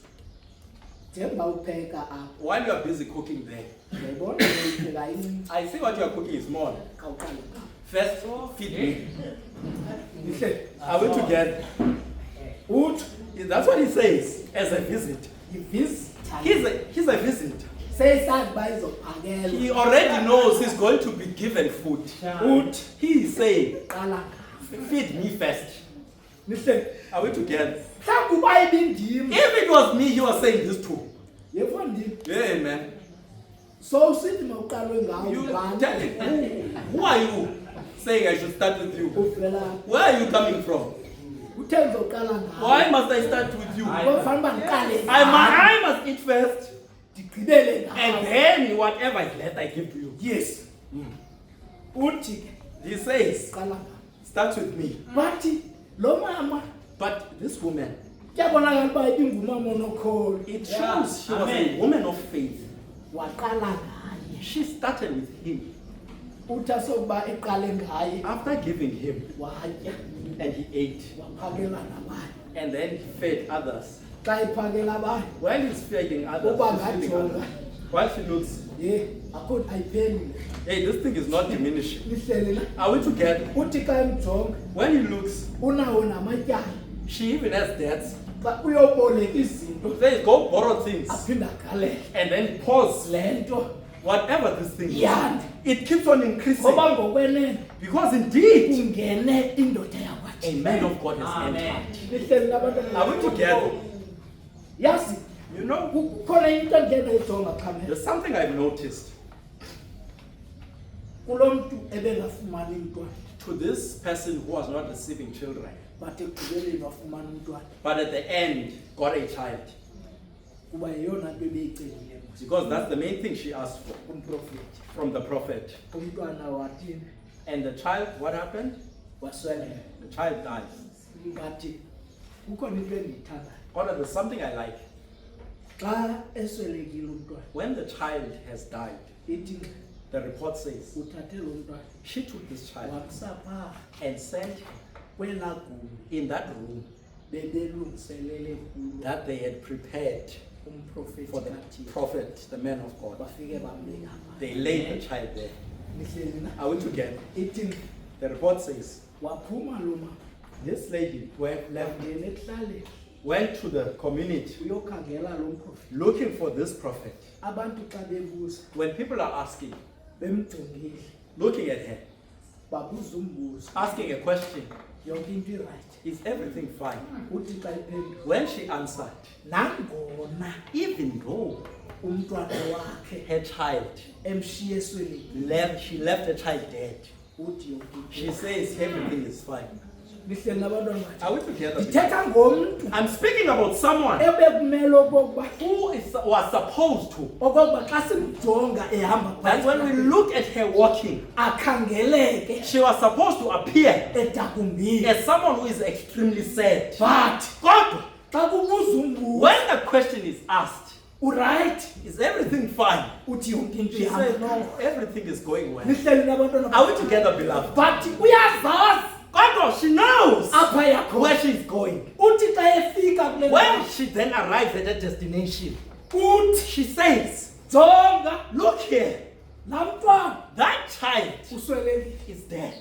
Speaker 3: Themba upheka apha.
Speaker 1: while you are busy cooking there,
Speaker 3: Uyayibona upheka incinci
Speaker 1: I see what you are cooking is small.
Speaker 3: xa uqala ngapha.
Speaker 1: First, feed me.
Speaker 3: Nihle
Speaker 1: Are we together?
Speaker 3: uthi
Speaker 1: That's what he says as a visit.
Speaker 3: i-visitor
Speaker 1: He's a visitor.
Speaker 3: seyisazi uba izophakelwa.
Speaker 1: He already knows he's going to be given food.
Speaker 3: Uthi
Speaker 1: He is saying,
Speaker 3: qala ngapha.
Speaker 1: feed me first.
Speaker 3: Nihle
Speaker 1: Are we together?
Speaker 3: mhlawumbi uba ibindimi
Speaker 1: If it was me, he was saying this too.
Speaker 3: yefondini
Speaker 1: Yeah, man.
Speaker 3: so usithi mawuqalwe ngawo
Speaker 1: You
Speaker 3: ubani?
Speaker 1: tell me, who are you saying I should start with you?
Speaker 3: Uvela
Speaker 1: Where are you coming from?
Speaker 3: uthe ndizoqala ngawo.
Speaker 1: Why must I start with you?
Speaker 3: Kufanele uba ndiqale
Speaker 1: I must eat first,
Speaker 3: ndigqibele
Speaker 1: and
Speaker 3: ngawo.
Speaker 1: then whatever is left, I give to you.
Speaker 3: Yes. Uthi ke
Speaker 1: He says,
Speaker 3: qala ngawo.
Speaker 1: start with me.
Speaker 3: Bathi lo mama
Speaker 1: But this woman,
Speaker 3: kuyabonakala uba ibingumama onokholo.
Speaker 1: it shows she was a woman of faith.
Speaker 3: Waqala ngaye.
Speaker 1: She started with him.
Speaker 3: Uthi asokuba eqale ngaye
Speaker 1: After giving him,
Speaker 3: watya
Speaker 1: and he ate,
Speaker 3: waphakela nabanye.
Speaker 1: and then he fed others.
Speaker 3: Xa iphakela abanye
Speaker 1: While he's feeding others,
Speaker 3: uba
Speaker 1: she's feeding
Speaker 3: ngajonga
Speaker 1: others. While she looks,
Speaker 3: ye akho ayiphelile.
Speaker 1: hey, this thing is not diminishing.
Speaker 3: Nihlele la.
Speaker 1: Are we together?
Speaker 3: Uthi xa emjonga
Speaker 1: When he looks,
Speaker 3: unawo namatyala.
Speaker 1: she even has debts.
Speaker 3: Xa uyoboleka izinto
Speaker 1: Says, go borrow things,
Speaker 3: aphinda agalele.
Speaker 1: and then pause.
Speaker 3: Le nto
Speaker 1: Whatever this thing is,
Speaker 3: yanda
Speaker 1: it keeps on increasing.
Speaker 3: ngoba ngokwenene
Speaker 1: Because indeed,
Speaker 3: kungene indoda
Speaker 1: a
Speaker 3: yakwathi.
Speaker 1: man of God has entered.
Speaker 3: Nihleli nabantwana.
Speaker 1: Are we together?
Speaker 3: Yazi
Speaker 1: You know,
Speaker 3: kukhona into engena ijonga kamera.
Speaker 1: there's something I've noticed.
Speaker 3: Kulo mntu ebengafumani umntwana
Speaker 1: To this person who was not receiving children,
Speaker 3: but ekugqibeleni wafumana umntwana
Speaker 1: but at the end got a child.
Speaker 3: kuba yeyona nto ebeyicelile mos
Speaker 1: Because that's the main thing she asked for
Speaker 3: umprofethi.
Speaker 1: from the prophet.
Speaker 3: Umntwana wathini
Speaker 1: And the child, what happened?
Speaker 3: wasweleka.
Speaker 1: The child dies.
Speaker 3: Ngathi kukhona into endiyithandayo.
Speaker 1: Or there's something I like.
Speaker 3: Xa eswelekile umntwana
Speaker 1: When the child has died,
Speaker 3: ithi
Speaker 1: the report says,
Speaker 3: uthathe lo mntwana
Speaker 1: she took this child
Speaker 3: wamsa phaa
Speaker 1: and sent him
Speaker 3: kwelaa gumbi
Speaker 1: in that room
Speaker 3: bebelungiselele kulo
Speaker 2: that they had prepared
Speaker 3: umprofeti
Speaker 2: for the
Speaker 3: kaThixo.
Speaker 2: prophet, the man of God.
Speaker 3: Bafike bambeka phansi.
Speaker 2: They laid the child there.
Speaker 3: Nihleli na?
Speaker 2: Are we together?
Speaker 3: Ithi
Speaker 2: The report says
Speaker 3: waphuma lo mama
Speaker 2: this lady went
Speaker 3: ekuhlaleni
Speaker 2: to the community
Speaker 3: uyokhangela lo mprofeti.
Speaker 2: looking for this prophet.
Speaker 3: Abantu xa bebuza
Speaker 2: When people are asking,
Speaker 3: bemjongile
Speaker 2: looking at her,
Speaker 3: babuza umbuzo
Speaker 2: asking a question,
Speaker 3: yonke into iright.
Speaker 2: is everything fine?
Speaker 3: Uthi xa iphendula
Speaker 2: When she answered,
Speaker 3: nangona
Speaker 2: even though
Speaker 3: umntwana wakhe
Speaker 2: her child
Speaker 3: emshiye eswelekile
Speaker 2: she left the child dead,
Speaker 3: uthi yonke into
Speaker 2: she says everything is fine.
Speaker 3: nihleli nabantwana bakhe.
Speaker 2: Are we together?
Speaker 3: Ndithetha ngomntu
Speaker 2: I'm speaking about someone
Speaker 3: ebekumele okokuba
Speaker 2: who was supposed to.
Speaker 3: okokuba xa simjonga ehamba
Speaker 2: That when we look at her walking,
Speaker 3: akhangeleke
Speaker 2: she was supposed to appear
Speaker 3: edakumbile.
Speaker 2: as someone who is extremely sad.
Speaker 3: But
Speaker 2: God,
Speaker 3: xa kubuza umbuzo
Speaker 2: when the question is asked,
Speaker 3: uright
Speaker 2: is everything fine?
Speaker 3: uthi yonke into
Speaker 2: She
Speaker 3: ihamba.
Speaker 2: said, no, everything is going well.
Speaker 3: Nihleli nabantwana
Speaker 2: Are we together, beloved?
Speaker 3: but uyazazi
Speaker 2: God, she knows
Speaker 3: apha yakho
Speaker 2: where she's going.
Speaker 3: uthi xa efika kule
Speaker 2: When she then arrives at her destination,
Speaker 3: uthi
Speaker 2: she says,
Speaker 3: jonga
Speaker 2: look here,
Speaker 3: laa mntwana
Speaker 2: that child
Speaker 3: uswelekile.
Speaker 2: is dead.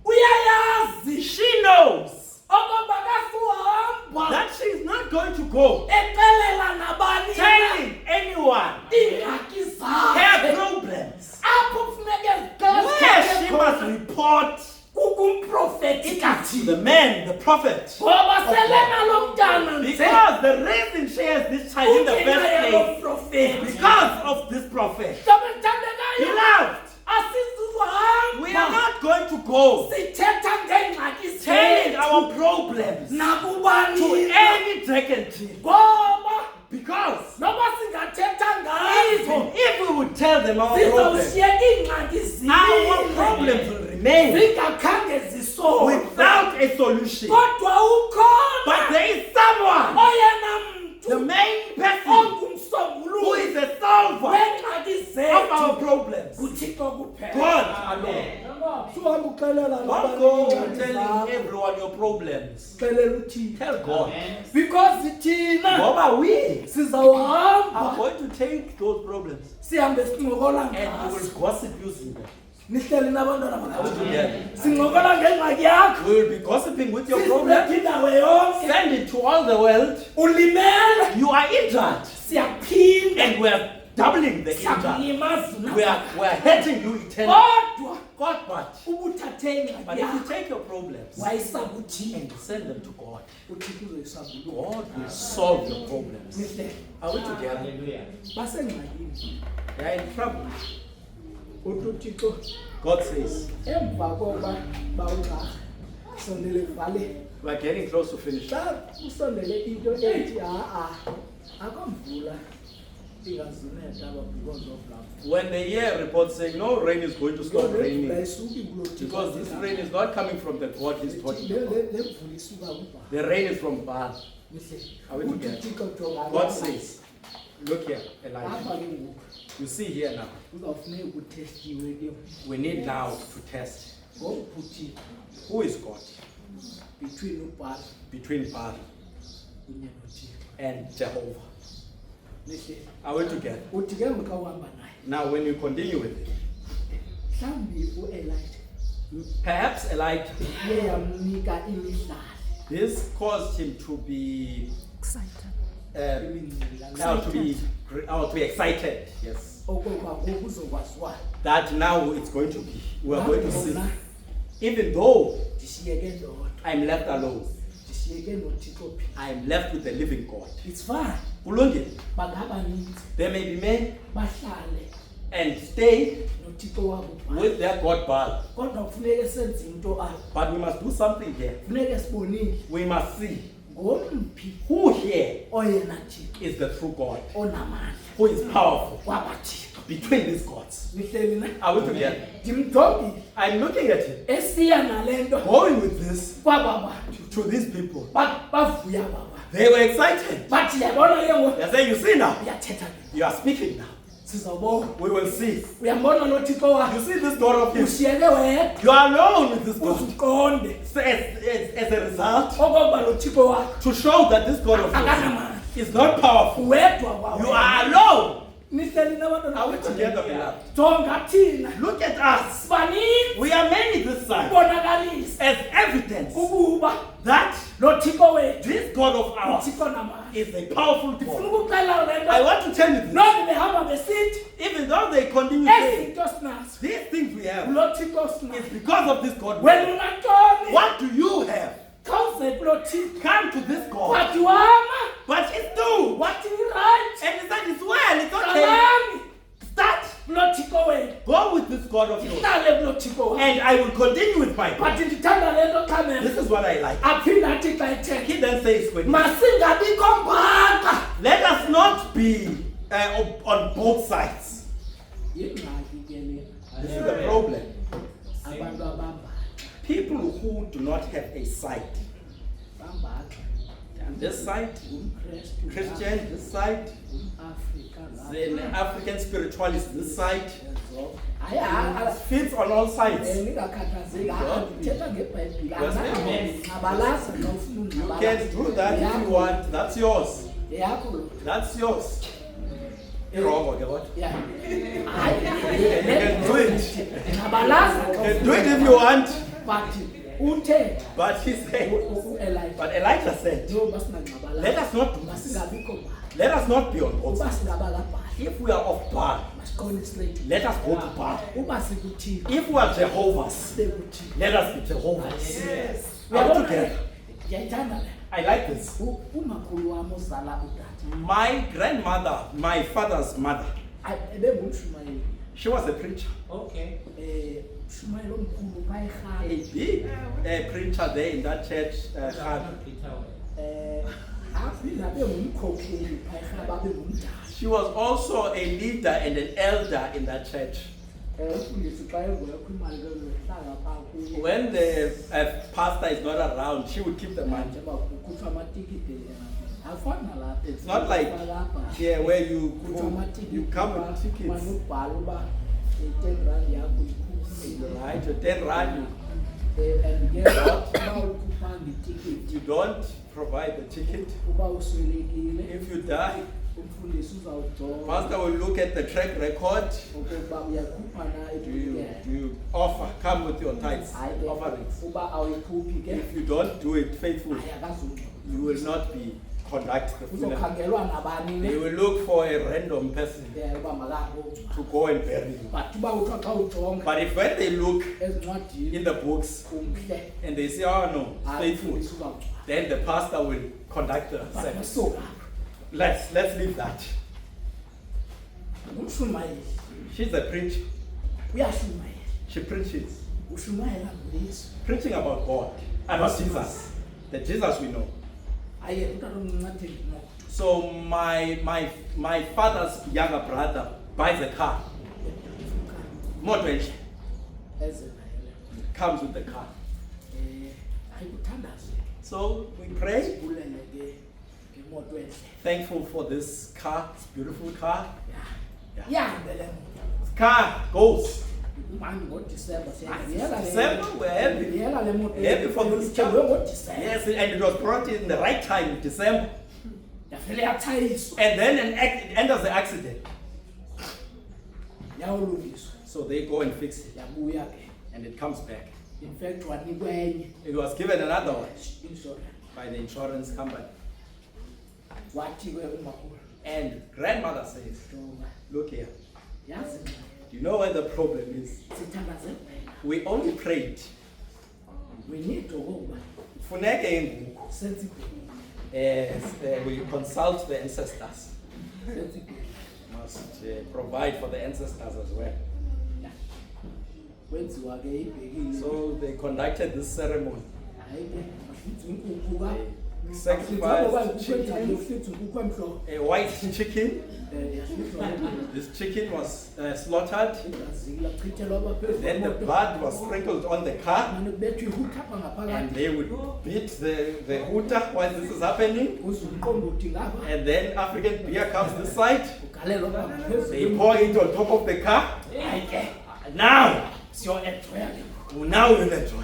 Speaker 3: Uyayazi
Speaker 2: She knows
Speaker 3: okokuba kasuhamba
Speaker 2: that she's not going to go
Speaker 3: exelela nabani
Speaker 2: telling anyone
Speaker 3: iingxaki
Speaker 2: her
Speaker 3: zakhe
Speaker 2: problems.
Speaker 3: apho kufuneke
Speaker 2: Where she must
Speaker 3: zixele
Speaker 2: report
Speaker 3: kukumprofeti
Speaker 2: to
Speaker 3: kaThixo.
Speaker 2: the man, the prophet.
Speaker 3: Ngoba selena lo mntana nje
Speaker 2: Because the reason she has this child in the
Speaker 3: kungenxa
Speaker 2: first
Speaker 3: yalo
Speaker 2: place,
Speaker 3: mprofeti.
Speaker 2: because of this prophet.
Speaker 3: Hlobo elithandekayo,
Speaker 2: Beloved, we are
Speaker 3: asizuhamba
Speaker 2: not going to go
Speaker 3: sithetha ngeengxaki
Speaker 2: telling
Speaker 3: zethu
Speaker 2: our problems to
Speaker 3: nakubani
Speaker 2: any dignity.
Speaker 3: ngoba
Speaker 2: Because
Speaker 3: noba singathetha
Speaker 2: even
Speaker 3: ngazo
Speaker 2: if we would tell them our problems,
Speaker 3: sizawushiyeka iingxaki
Speaker 2: our
Speaker 3: zibini
Speaker 2: problems will remain
Speaker 3: zingakhange zisolwe
Speaker 2: without a solution.
Speaker 3: kodwa ukhona
Speaker 2: But there is someone,
Speaker 3: oyena
Speaker 2: the
Speaker 3: mntu
Speaker 2: main person, who
Speaker 3: ongumsombululo
Speaker 2: is the solver
Speaker 3: weengxaki
Speaker 2: of our
Speaker 3: zethu
Speaker 2: problems.
Speaker 3: nguThixo kuphela.
Speaker 2: God alone.
Speaker 3: Suhamba uxelela
Speaker 2: Don't go telling everyone your problems.
Speaker 3: xelela uthini
Speaker 2: Tell God.
Speaker 3: because thina
Speaker 2: Ngoba we are
Speaker 3: sizawuhamba
Speaker 2: going to take those problems
Speaker 3: sihambe sincokola
Speaker 2: and we
Speaker 3: ngazo.
Speaker 2: will gossip using them.
Speaker 3: Nihleli nabantwana
Speaker 2: Are we
Speaker 3: bakho
Speaker 2: together?
Speaker 3: sincokola ngengxaki yakho
Speaker 2: We will be gossiping with your
Speaker 3: sizilethe
Speaker 2: problem.
Speaker 3: indawo yonke
Speaker 2: Send it to all the world.
Speaker 3: ulimele
Speaker 2: You are injured.
Speaker 3: siyaphinda
Speaker 2: And we are doubling the injured.
Speaker 3: siyakulimaza
Speaker 2: We are hurting you eternally.
Speaker 3: kodwa
Speaker 2: God, but
Speaker 3: ubuthathe
Speaker 2: if
Speaker 3: ingxaki
Speaker 2: you
Speaker 3: yakho
Speaker 2: take your problems
Speaker 3: wayisakuthini
Speaker 2: and send them to God,
Speaker 3: uthixo uzoyisombulula.
Speaker 2: God will solve your problems.
Speaker 3: Nihleli
Speaker 2: Are we together?
Speaker 3: basengxakini
Speaker 2: They are in trouble.
Speaker 3: uthi uthixo
Speaker 2: God says,
Speaker 3: emva koba bawugxarha sondele vale
Speaker 2: we are getting close to finish.
Speaker 3: xa usondele into ethi akamvula ingazunetha because of love.
Speaker 2: When they hear reports saying no rain is going to stop raining,
Speaker 3: ayisuki kulo Thixo.
Speaker 2: because this rain is not coming from the God he's talking about.
Speaker 3: Le mvula isuka kuBhali.
Speaker 2: The rain is from Baal. Are we
Speaker 3: Uthi
Speaker 2: together?
Speaker 3: uThixo jonga
Speaker 2: God says, look here, Elijah.
Speaker 3: apha ke ngoku
Speaker 2: You see here now,
Speaker 3: uzawufuneka ukuthestiwe ke
Speaker 2: we need now to test
Speaker 3: ngokuphuthi
Speaker 2: who is God
Speaker 3: between uBhali
Speaker 2: between Baal
Speaker 3: kunye noThixo.
Speaker 2: and Jehovah.
Speaker 3: Nihle
Speaker 2: Are we together?
Speaker 3: uthi ke ngoku uhamba naye
Speaker 2: Now, when you continue with it,
Speaker 3: mhlawumbi uElijah
Speaker 2: perhaps Elijah,
Speaker 3: iye yamnika imihlali
Speaker 2: this caused him to be
Speaker 3: imingcila
Speaker 2: now to be excited. Yes,
Speaker 3: okokuba ngoku uzokwaziwa
Speaker 2: that now it's going to be. We are going to see.
Speaker 3: Nangona
Speaker 2: Even though
Speaker 3: ndishiyeke ndodwa
Speaker 2: I'm left alone,
Speaker 3: ndishiyeke noThixo phi
Speaker 2: I'm left with the living God.
Speaker 3: it's fine
Speaker 2: Kulungile.
Speaker 3: bangabaninzi
Speaker 2: There may be men
Speaker 3: bahlale
Speaker 2: and stay
Speaker 3: noThixo wabo phaa.
Speaker 2: with their God Baal,
Speaker 3: kodwa kufuneke senze into apha
Speaker 2: but we must do something here.
Speaker 3: funeke sibonile
Speaker 2: We must see
Speaker 3: ngomphi
Speaker 2: who here
Speaker 3: oyena Thixo
Speaker 2: is the true God,
Speaker 3: onamandla
Speaker 2: who is powerful
Speaker 3: kwabathixo
Speaker 2: between these gods.
Speaker 3: nihleli na
Speaker 2: Are we together?
Speaker 3: ndimjongile
Speaker 2: I'm looking at him,
Speaker 3: esiya nale nto
Speaker 2: going with this
Speaker 3: kwaba bantu
Speaker 2: to these people.
Speaker 3: bavuya baba
Speaker 2: They were excited.
Speaker 3: bathi yabona ke ngoku
Speaker 2: They're saying, you see now,
Speaker 3: uyathetha ke
Speaker 2: you are speaking now. Sizawubona.
Speaker 4: We will see.
Speaker 2: Uyambona lo Thixo wakho.
Speaker 4: You see this God of his.
Speaker 2: Ushiyeke wedwa.
Speaker 4: You are alone with this God.
Speaker 2: Uzuqonde.
Speaker 4: So as a result,
Speaker 2: Okokuba lo Thixo wakho.
Speaker 4: to show that this God of
Speaker 2: Akanamandla.
Speaker 4: his is not powerful.
Speaker 2: Wedwa kwawe.
Speaker 4: You are alone.
Speaker 2: Nihleli nabantwana
Speaker 4: Are we together, beloved?
Speaker 2: Jonga thina.
Speaker 4: Look at us.
Speaker 2: Baninzi.
Speaker 4: We are many this side.
Speaker 2: Ubonakalisa.
Speaker 4: As evidence
Speaker 2: Ukuba
Speaker 4: that
Speaker 2: lo Thixo wethu.
Speaker 4: this God of ours
Speaker 2: uThixo namandla.
Speaker 4: is a powerful
Speaker 2: Ngifuna
Speaker 4: God.
Speaker 2: ukuxela le
Speaker 4: I
Speaker 2: nto.
Speaker 4: want to tell you this.
Speaker 2: Nonke behamba besithi
Speaker 4: Even though they continue saying
Speaker 2: ezinto sinazo.
Speaker 4: these things we have,
Speaker 2: Lo Thixo
Speaker 4: it's
Speaker 2: sinazo.
Speaker 4: because of this God.
Speaker 2: Wena unantoni?
Speaker 4: What do you have?
Speaker 2: Khawuze kulo Thixo.
Speaker 4: Come to this God.
Speaker 2: Wathi wama.
Speaker 4: But it's true.
Speaker 2: Wathi right.
Speaker 4: And he said it's well, it's okay.
Speaker 2: Qalani.
Speaker 4: Start.
Speaker 2: Kulo Thixo wethu.
Speaker 4: Go with this God of yours.
Speaker 2: Ihlale kulo Thixo wakho.
Speaker 4: And I will continue with my God.
Speaker 2: Bathi ndithanda le nto xa
Speaker 4: This is what I like.
Speaker 2: aphinda athi xa ethetha.
Speaker 4: He then says, when
Speaker 2: Masingabikho mbaka.
Speaker 4: let us not be on both sides.
Speaker 3: Yingxaki ke le.
Speaker 4: This is the problem.
Speaker 3: Abantu abambaxa.
Speaker 4: People who do not have a side.
Speaker 3: Bambaxa.
Speaker 4: This side,
Speaker 3: Umkrestu.
Speaker 4: Christian, this side,
Speaker 3: UmAfrika.
Speaker 4: then African spiritualist, this side.
Speaker 3: Hayi
Speaker 4: Fits on all sides.
Speaker 3: ningakhathazeki ndithetha ngeBhayibhile.
Speaker 4: Yes, amen.
Speaker 3: Ngabalaza xa ufuna
Speaker 4: You can do that if you want. That's yours.
Speaker 3: Yakho lo.
Speaker 4: That's yours. Wrong, okay, what?
Speaker 3: Yeah.
Speaker 4: You can do it.
Speaker 3: Ngabalaza
Speaker 4: You
Speaker 3: xa
Speaker 4: can do it if you want.
Speaker 3: but uthetha
Speaker 4: But he said,
Speaker 3: uElijah.
Speaker 4: but Elijah said,
Speaker 3: No masingangabalaza.
Speaker 4: let us not do this.
Speaker 3: Masingabikho mbaka.
Speaker 4: Let us not be on both
Speaker 3: Uba
Speaker 4: sides.
Speaker 3: singabala
Speaker 4: If we are of Baal,
Speaker 3: masiqonde straight.
Speaker 4: let us go to Baal.
Speaker 3: Uba sikuthixo
Speaker 4: If we are Jehovah's,
Speaker 3: sekuthixo.
Speaker 4: let us be Jehovah's.
Speaker 3: Yes.
Speaker 4: Are we together?
Speaker 3: Ndiyayithanda le.
Speaker 4: I like this.
Speaker 3: Umakhulu wam uzala utata.
Speaker 4: My grandmother, my father's mother,
Speaker 3: Ebengumshumayeli.
Speaker 4: she was a preacher.
Speaker 1: Okay.
Speaker 3: Shumayeli omkhulu phaa
Speaker 4: A
Speaker 3: eRhana.
Speaker 4: big preacher there in that church.
Speaker 3: Aphinda abe ngumkhokheli phaa eRhana babe ngumdala.
Speaker 4: She was also a leader and an elder in that church.
Speaker 3: Umfundisi xa engekho imali ke uzohlala phaa kuye.
Speaker 4: When the pastor is not around, she would keep the money.
Speaker 3: Njengoba kukhutshwa amatikiti afana nalapha.
Speaker 4: It's not like here where you come with tickets.
Speaker 3: Manubhala uba 10 rand yakho ikhuphi.
Speaker 4: Right, your 10 rand,
Speaker 3: And ke uba ukhupha ngetikiti
Speaker 4: you don't provide the ticket.
Speaker 3: uba uswelekile
Speaker 4: If you die,
Speaker 3: umfundisi uzawujonga
Speaker 4: pastor will look at the track record.
Speaker 3: okokuba uyakhupha na
Speaker 4: Do you
Speaker 3: etikiti.
Speaker 4: offer, come with your tithes,
Speaker 3: Hayi ke
Speaker 4: offerings.
Speaker 3: uba awuyikhuphi ke
Speaker 4: If you don't do it faithfully,
Speaker 3: ayakazungqa.
Speaker 4: you will not be conduct the funeral.
Speaker 3: Uzokhangelwa nabani
Speaker 4: They
Speaker 3: ne.
Speaker 4: will look for a random person
Speaker 3: Uba makangongcwa.
Speaker 4: to go and bury you.
Speaker 3: But uba uthiwa xa ujonga
Speaker 4: But if when they look
Speaker 3: ezincwadini
Speaker 4: in the books
Speaker 3: umhle
Speaker 4: and they say, oh no,
Speaker 3: hayi
Speaker 4: faithful,
Speaker 3: umfundisi uzawungcwa.
Speaker 4: then the pastor will conduct the service.
Speaker 3: So
Speaker 4: Let's leave that.
Speaker 3: umshumayeli
Speaker 4: She's a preacher.
Speaker 3: uyashumayela.
Speaker 4: She preaches,
Speaker 3: Ushumayela ngoYesu.
Speaker 4: preaching about God, about Jesus, the Jesus we know.
Speaker 3: Aye umntana omncinci athenga imoto.
Speaker 4: So my father's younger brother buys a car, motor
Speaker 3: Eze nayo le.
Speaker 4: comes with the car.
Speaker 3: Ayikuthandaze.
Speaker 4: So we pray,
Speaker 3: Sibulele ke ngemoto enhle.
Speaker 4: thankful for this car, this beautiful car.
Speaker 3: Yeah. Ihambe le moto.
Speaker 4: This car goes.
Speaker 3: Manje ngoDisemba
Speaker 4: December, we're happy.
Speaker 3: Siyela le moto.
Speaker 4: Happy for this
Speaker 3: Ithengwe ngoDisemba.
Speaker 4: Yes, and it was brought in the right time, December.
Speaker 3: Yavele yatshayiswa.
Speaker 4: And then it enters the accident.
Speaker 3: Yawulungiswa.
Speaker 4: So they go and fix it,
Speaker 3: Yabuya ke.
Speaker 4: and it comes back.
Speaker 3: In fact wanikwe enye.
Speaker 4: It was given another one
Speaker 3: Insurance.
Speaker 4: by the insurance company.
Speaker 3: Wathi ke umakhulu.
Speaker 4: And grandmother says,
Speaker 3: Jonga.
Speaker 4: look here,
Speaker 3: Yazi
Speaker 4: do you know where the problem is?
Speaker 3: sithandaze wena.
Speaker 4: We only prayed.
Speaker 3: We need to go back.
Speaker 4: Funeke ngoku,
Speaker 3: Sense
Speaker 4: we consult the ancestors.
Speaker 3: sense
Speaker 4: Must provide for the ancestors as well.
Speaker 3: kwenziwa ke ibhekile.
Speaker 4: So they conducted this ceremony.
Speaker 3: Hayi ke masithi inkukhu ka
Speaker 4: sacrificed chicken, a white chicken. This chicken was slaughtered. Then the blood was sprinkled on the car. And they would beat the hooter while this is happening. And then African beer comes this side. They pour it on top of the car. Now you're enjoy.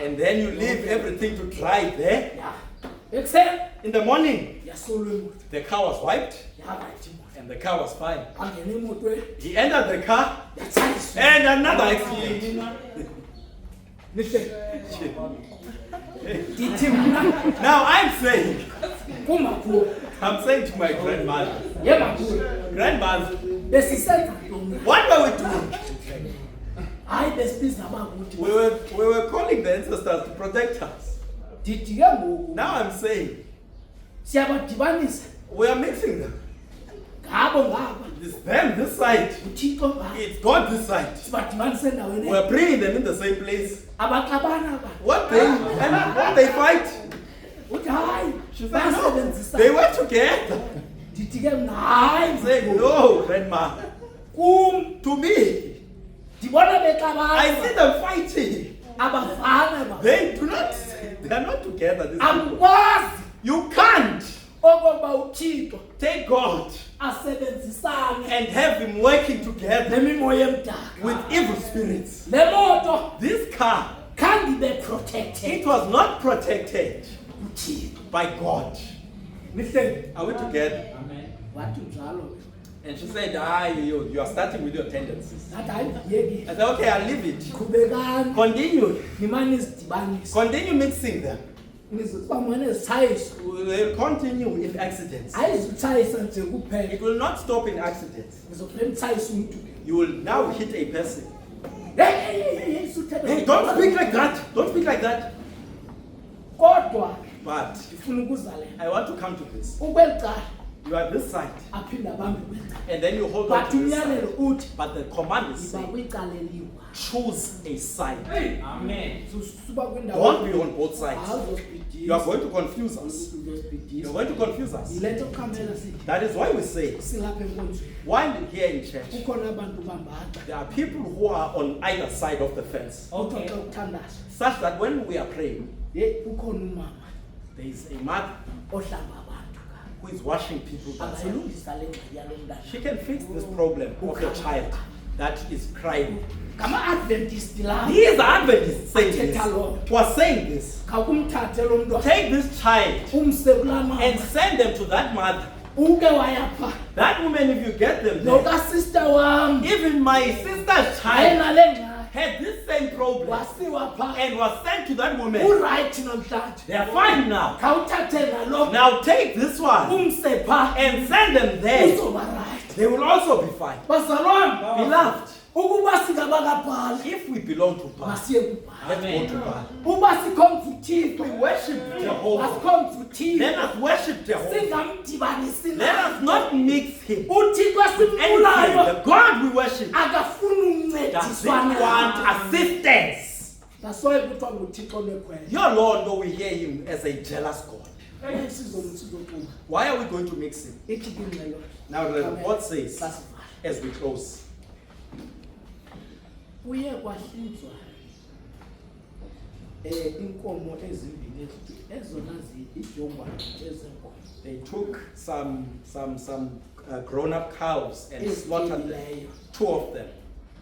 Speaker 4: And then you leave everything to dry there. In the morning, the car was wiped and the car was fine. He entered the car and another accident. Now I'm saying to my grandmother, what were we doing? We were calling the ancestors to protect us. Now I'm saying we are mixing them. It's them this side. It's God this side. We are bringing them in the same place. What they fight? She said no. They were together. I'm saying no, grandma. To me, I see them fighting. They are not together. You can't take God and have him working together with evil spirits. This car, it was not protected by God. Are we together? And she said, you are starting with your tendencies. I said, okay, I'll leave it. Continue mixing them. We'll continue in accidents. It will not stop in accidents. You will now hit a person. Hey, don't speak like that. Don't speak like that. But I want to come to this. You are this side. And then you hold on to this side. But the command is saying, choose a side. Amen. Don't be on both sides. You are going to confuse us. You are going to confuse us. That is why we say, while here in church, there are people who are on either side of the fence. Okay. Such that when we are praying, there is a mother who is washing people. She can fix this problem of your child that is crying. These are Adventists saying this. Who are saying this. Take this child and send them to that mother. That woman, if you get them there, even my sister's child had this same problem and was sent to that woman. They are fine now. Now take this one and send them there. They will also be fine. Beloved, if we belong to God, let's go to God. If we worship Jehovah, let us worship Jehovah. Let us not mix him with anything. The God we worship doesn't want assistance. Your Lord, though we hear him as a jealous God. Why are we going to mix him? Now the report says, as we close, they took some grown-up cows and slaughtered them, 2 of them,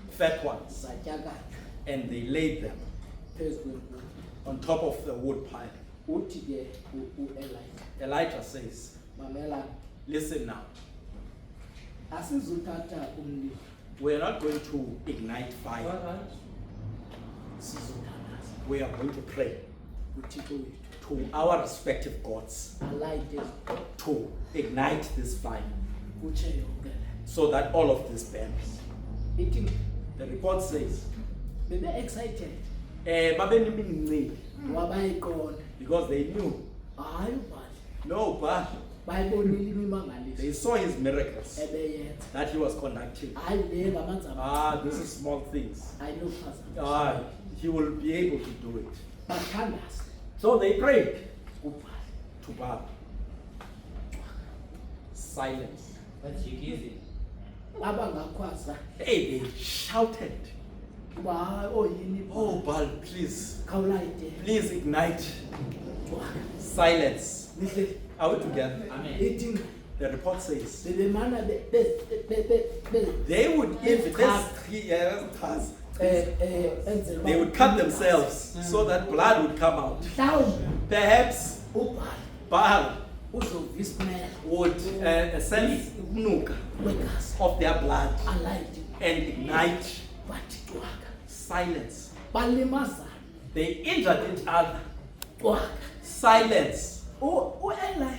Speaker 4: fat ones, and they laid them on top of the wood pile. Elijah says, listen now. We are not going to ignite fire. We are going to pray to our respective gods to ignite this fire so that all of this burns. The report says, because they knew. No, but they saw his miracles that he was conducting. This is small things. He will be able to do it. So they prayed
Speaker 2: kubhale.
Speaker 4: to Baal. Silence.
Speaker 2: Abangakwazi
Speaker 4: Hey, they shouted,
Speaker 2: uba hayi oyini
Speaker 4: oh Baal, please,
Speaker 2: khawulayite.
Speaker 4: please ignite. Silence. Are we together?
Speaker 2: Ithi
Speaker 4: The report says
Speaker 2: bebemana
Speaker 4: they would, if this 3 years pass, they would cut themselves so that blood would come out. Perhaps
Speaker 2: ubhale
Speaker 4: Baal
Speaker 2: uzovismela
Speaker 4: would sense nuka
Speaker 2: wegazi
Speaker 4: of their blood
Speaker 2: alayite
Speaker 4: and ignite.
Speaker 2: bathi twaka
Speaker 4: Silence.
Speaker 2: balimazana
Speaker 4: They injured each other.
Speaker 2: twaka.
Speaker 4: Silence.
Speaker 2: U-Elijah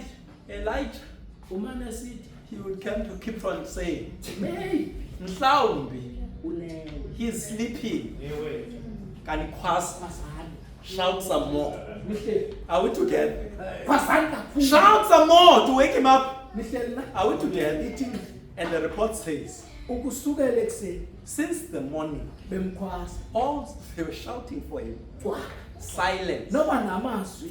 Speaker 4: Elijah,
Speaker 2: umane sithi
Speaker 4: he would come to keep on saying,
Speaker 2: maybe
Speaker 4: Mhlawumbi,
Speaker 2: ulele
Speaker 4: he's sleeping. Can he cross?
Speaker 2: kwasana
Speaker 4: Shout some more.
Speaker 2: mihleli
Speaker 4: Are we together?
Speaker 2: kwasana kakhulu
Speaker 4: Shout some more to wake him up.
Speaker 2: mihleli la
Speaker 4: Are we together?
Speaker 2: ithi
Speaker 4: And the report says,
Speaker 2: ukusukela ekuseni
Speaker 4: since the morning,
Speaker 2: bemkhwasa
Speaker 4: all they were shouting for him.
Speaker 2: twaka
Speaker 4: Silence.
Speaker 2: noba namazwi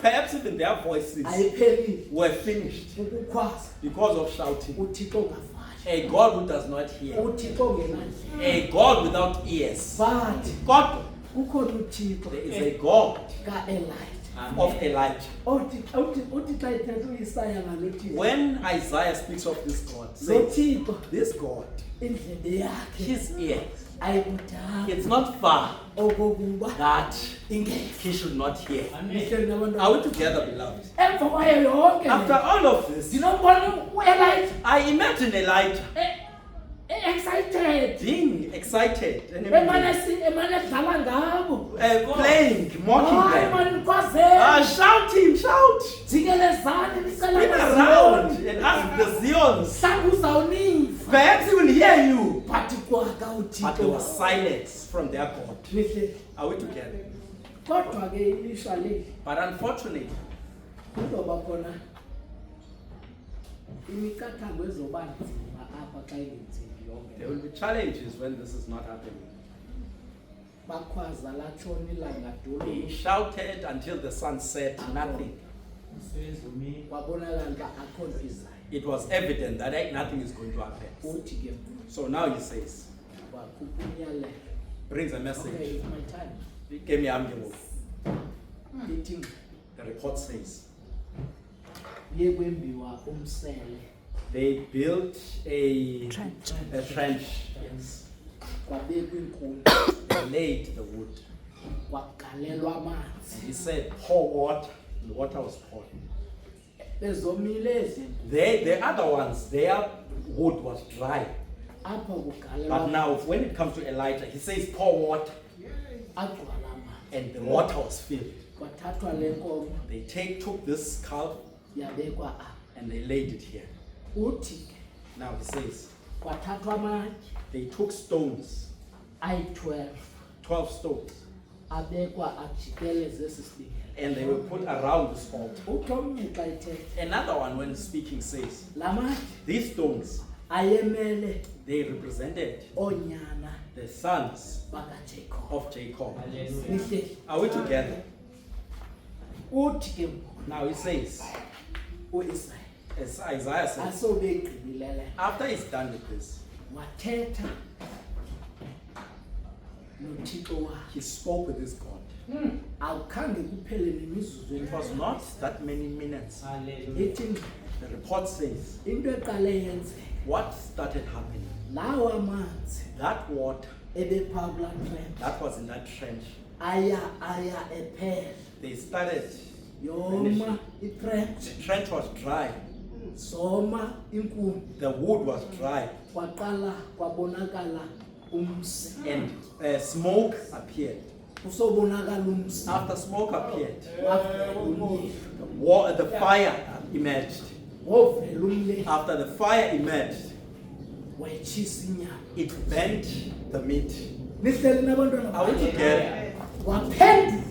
Speaker 4: Perhaps even their voices
Speaker 2: ayiphelile
Speaker 4: were finished
Speaker 2: ukukhwasa
Speaker 4: because of shouting.
Speaker 2: uthixo ngafasha
Speaker 4: A God who does not hear.
Speaker 2: uthixo ngenandlela
Speaker 4: A God without ears.
Speaker 2: bathi
Speaker 4: God,
Speaker 2: kukhona uthixo
Speaker 4: there is a God
Speaker 2: ka-Elijah
Speaker 4: of Elijah.
Speaker 2: uthi xa ithetha uyisaya ngalo thixo
Speaker 4: When Isaiah speaks of this God,
Speaker 2: lo
Speaker 4: says,
Speaker 2: thixo
Speaker 4: this God,
Speaker 2: indlebe yakhe
Speaker 4: his ear,
Speaker 2: ayikudanga
Speaker 4: it's not far
Speaker 2: okokuba
Speaker 4: that
Speaker 2: ingekho
Speaker 4: he should not hear.
Speaker 2: mihleli nabantu
Speaker 4: Are we together, beloved?
Speaker 2: emva kwayo yonke
Speaker 4: After all of this,
Speaker 2: ndinombona u-Elijah
Speaker 4: I imagine Elijah
Speaker 2: excited
Speaker 4: being excited and
Speaker 2: emane edlala ngabo
Speaker 4: playing, mocking
Speaker 2: hayi
Speaker 4: them.
Speaker 2: mani nikwazela
Speaker 4: Shouting, shout.
Speaker 2: jikelezani
Speaker 4: Spin
Speaker 2: nicela
Speaker 4: around
Speaker 2: ngaziyoni
Speaker 4: and ask the Zions.
Speaker 2: mhlawumbi uzawuniva
Speaker 4: Perhaps he will hear you.
Speaker 2: bathi kwaka
Speaker 4: But there
Speaker 2: uthixo
Speaker 4: was silence from their God.
Speaker 2: mihleli
Speaker 4: Are we together?
Speaker 2: kodwa ke ilishwa leli
Speaker 4: But unfortunately,
Speaker 2: kuzoba khona imiqathango ezoba nzima apha xa ingenzeki
Speaker 4: there
Speaker 2: yonke
Speaker 4: will be challenges when this is not happening.
Speaker 2: bakhwaza latshona ilanga
Speaker 4: He
Speaker 2: dolo
Speaker 4: shouted until the sun set, nothing.
Speaker 2: kwabonakala uba akho nto izayo
Speaker 4: It was evident that nothing is going to happen.
Speaker 2: uthi ke
Speaker 4: So now he says,
Speaker 2: wakhupha umyalelo
Speaker 4: brings a
Speaker 2: okay
Speaker 4: message.
Speaker 2: it's my time
Speaker 4: Give me ambulo.
Speaker 2: ithi
Speaker 4: The report says
Speaker 2: kuye kwembiwa umsele
Speaker 4: they built a trench. Yes.
Speaker 2: kwabekwa inkuni
Speaker 4: They laid the wood.
Speaker 2: kwagalelwa amanzi
Speaker 4: He said, pour water. The water was poured.
Speaker 2: bezomile ezinto
Speaker 4: The other ones, their wood was dry.
Speaker 2: apha kugalelwa
Speaker 4: But now, when it comes to Elijah, he says, pour water.
Speaker 2: agcwala amanzi
Speaker 4: And the water was filled.
Speaker 2: kwathathwa le nkomo
Speaker 4: They took this calf
Speaker 2: yabekwa apha
Speaker 4: and they laid it here.
Speaker 2: uthi ke
Speaker 4: Now he says,
Speaker 2: kwathathwa amatye
Speaker 4: they took stones,
Speaker 2: ayi-12
Speaker 4: 12 stones,
Speaker 2: abekwa ajikeleze esi sibingele
Speaker 4: and they were put around this altar.
Speaker 2: uthi omnye xa ithetha
Speaker 4: Another one, when speaking, says,
Speaker 2: la matye
Speaker 4: these stones,
Speaker 2: ayemele
Speaker 4: they represented
Speaker 2: oonyana
Speaker 4: the sons
Speaker 2: bakaJacob
Speaker 4: of Jacob.
Speaker 2: mihleli
Speaker 4: Are we together?
Speaker 2: uthi ke ngoku
Speaker 4: Now he says,
Speaker 2: uIsrayeli
Speaker 4: as Isaiah says,
Speaker 2: asobe egqibile
Speaker 4: after he's done with this,
Speaker 2: wathetha nothixo wakhe
Speaker 4: he spoke with his God.
Speaker 2: awukhange kuphele nemizuzu
Speaker 4: It was not that many minutes.
Speaker 2: ithi
Speaker 4: The report says,
Speaker 2: into eqale yenzeka
Speaker 4: what started happening?
Speaker 2: lawo amanzi
Speaker 4: That water
Speaker 2: ebephaa kulaa trench
Speaker 4: that was in that trench,
Speaker 2: aya ephela
Speaker 4: they started,
Speaker 2: yoma itrench
Speaker 4: the trench was dry,
Speaker 2: zoma inkuni
Speaker 4: the wood was dry,
Speaker 2: kwaqala kwabonakala umsi
Speaker 4: and smoke appeared.
Speaker 2: kusobonakala umsi
Speaker 4: After smoke appeared,
Speaker 2: wavela umlilo
Speaker 4: the fire emerged.
Speaker 2: wovela umlilo
Speaker 4: After the fire emerged,
Speaker 2: wayitshisa inyama
Speaker 4: it burnt the meat.
Speaker 2: nihleli nabantwana
Speaker 4: Are we together?
Speaker 2: waphendula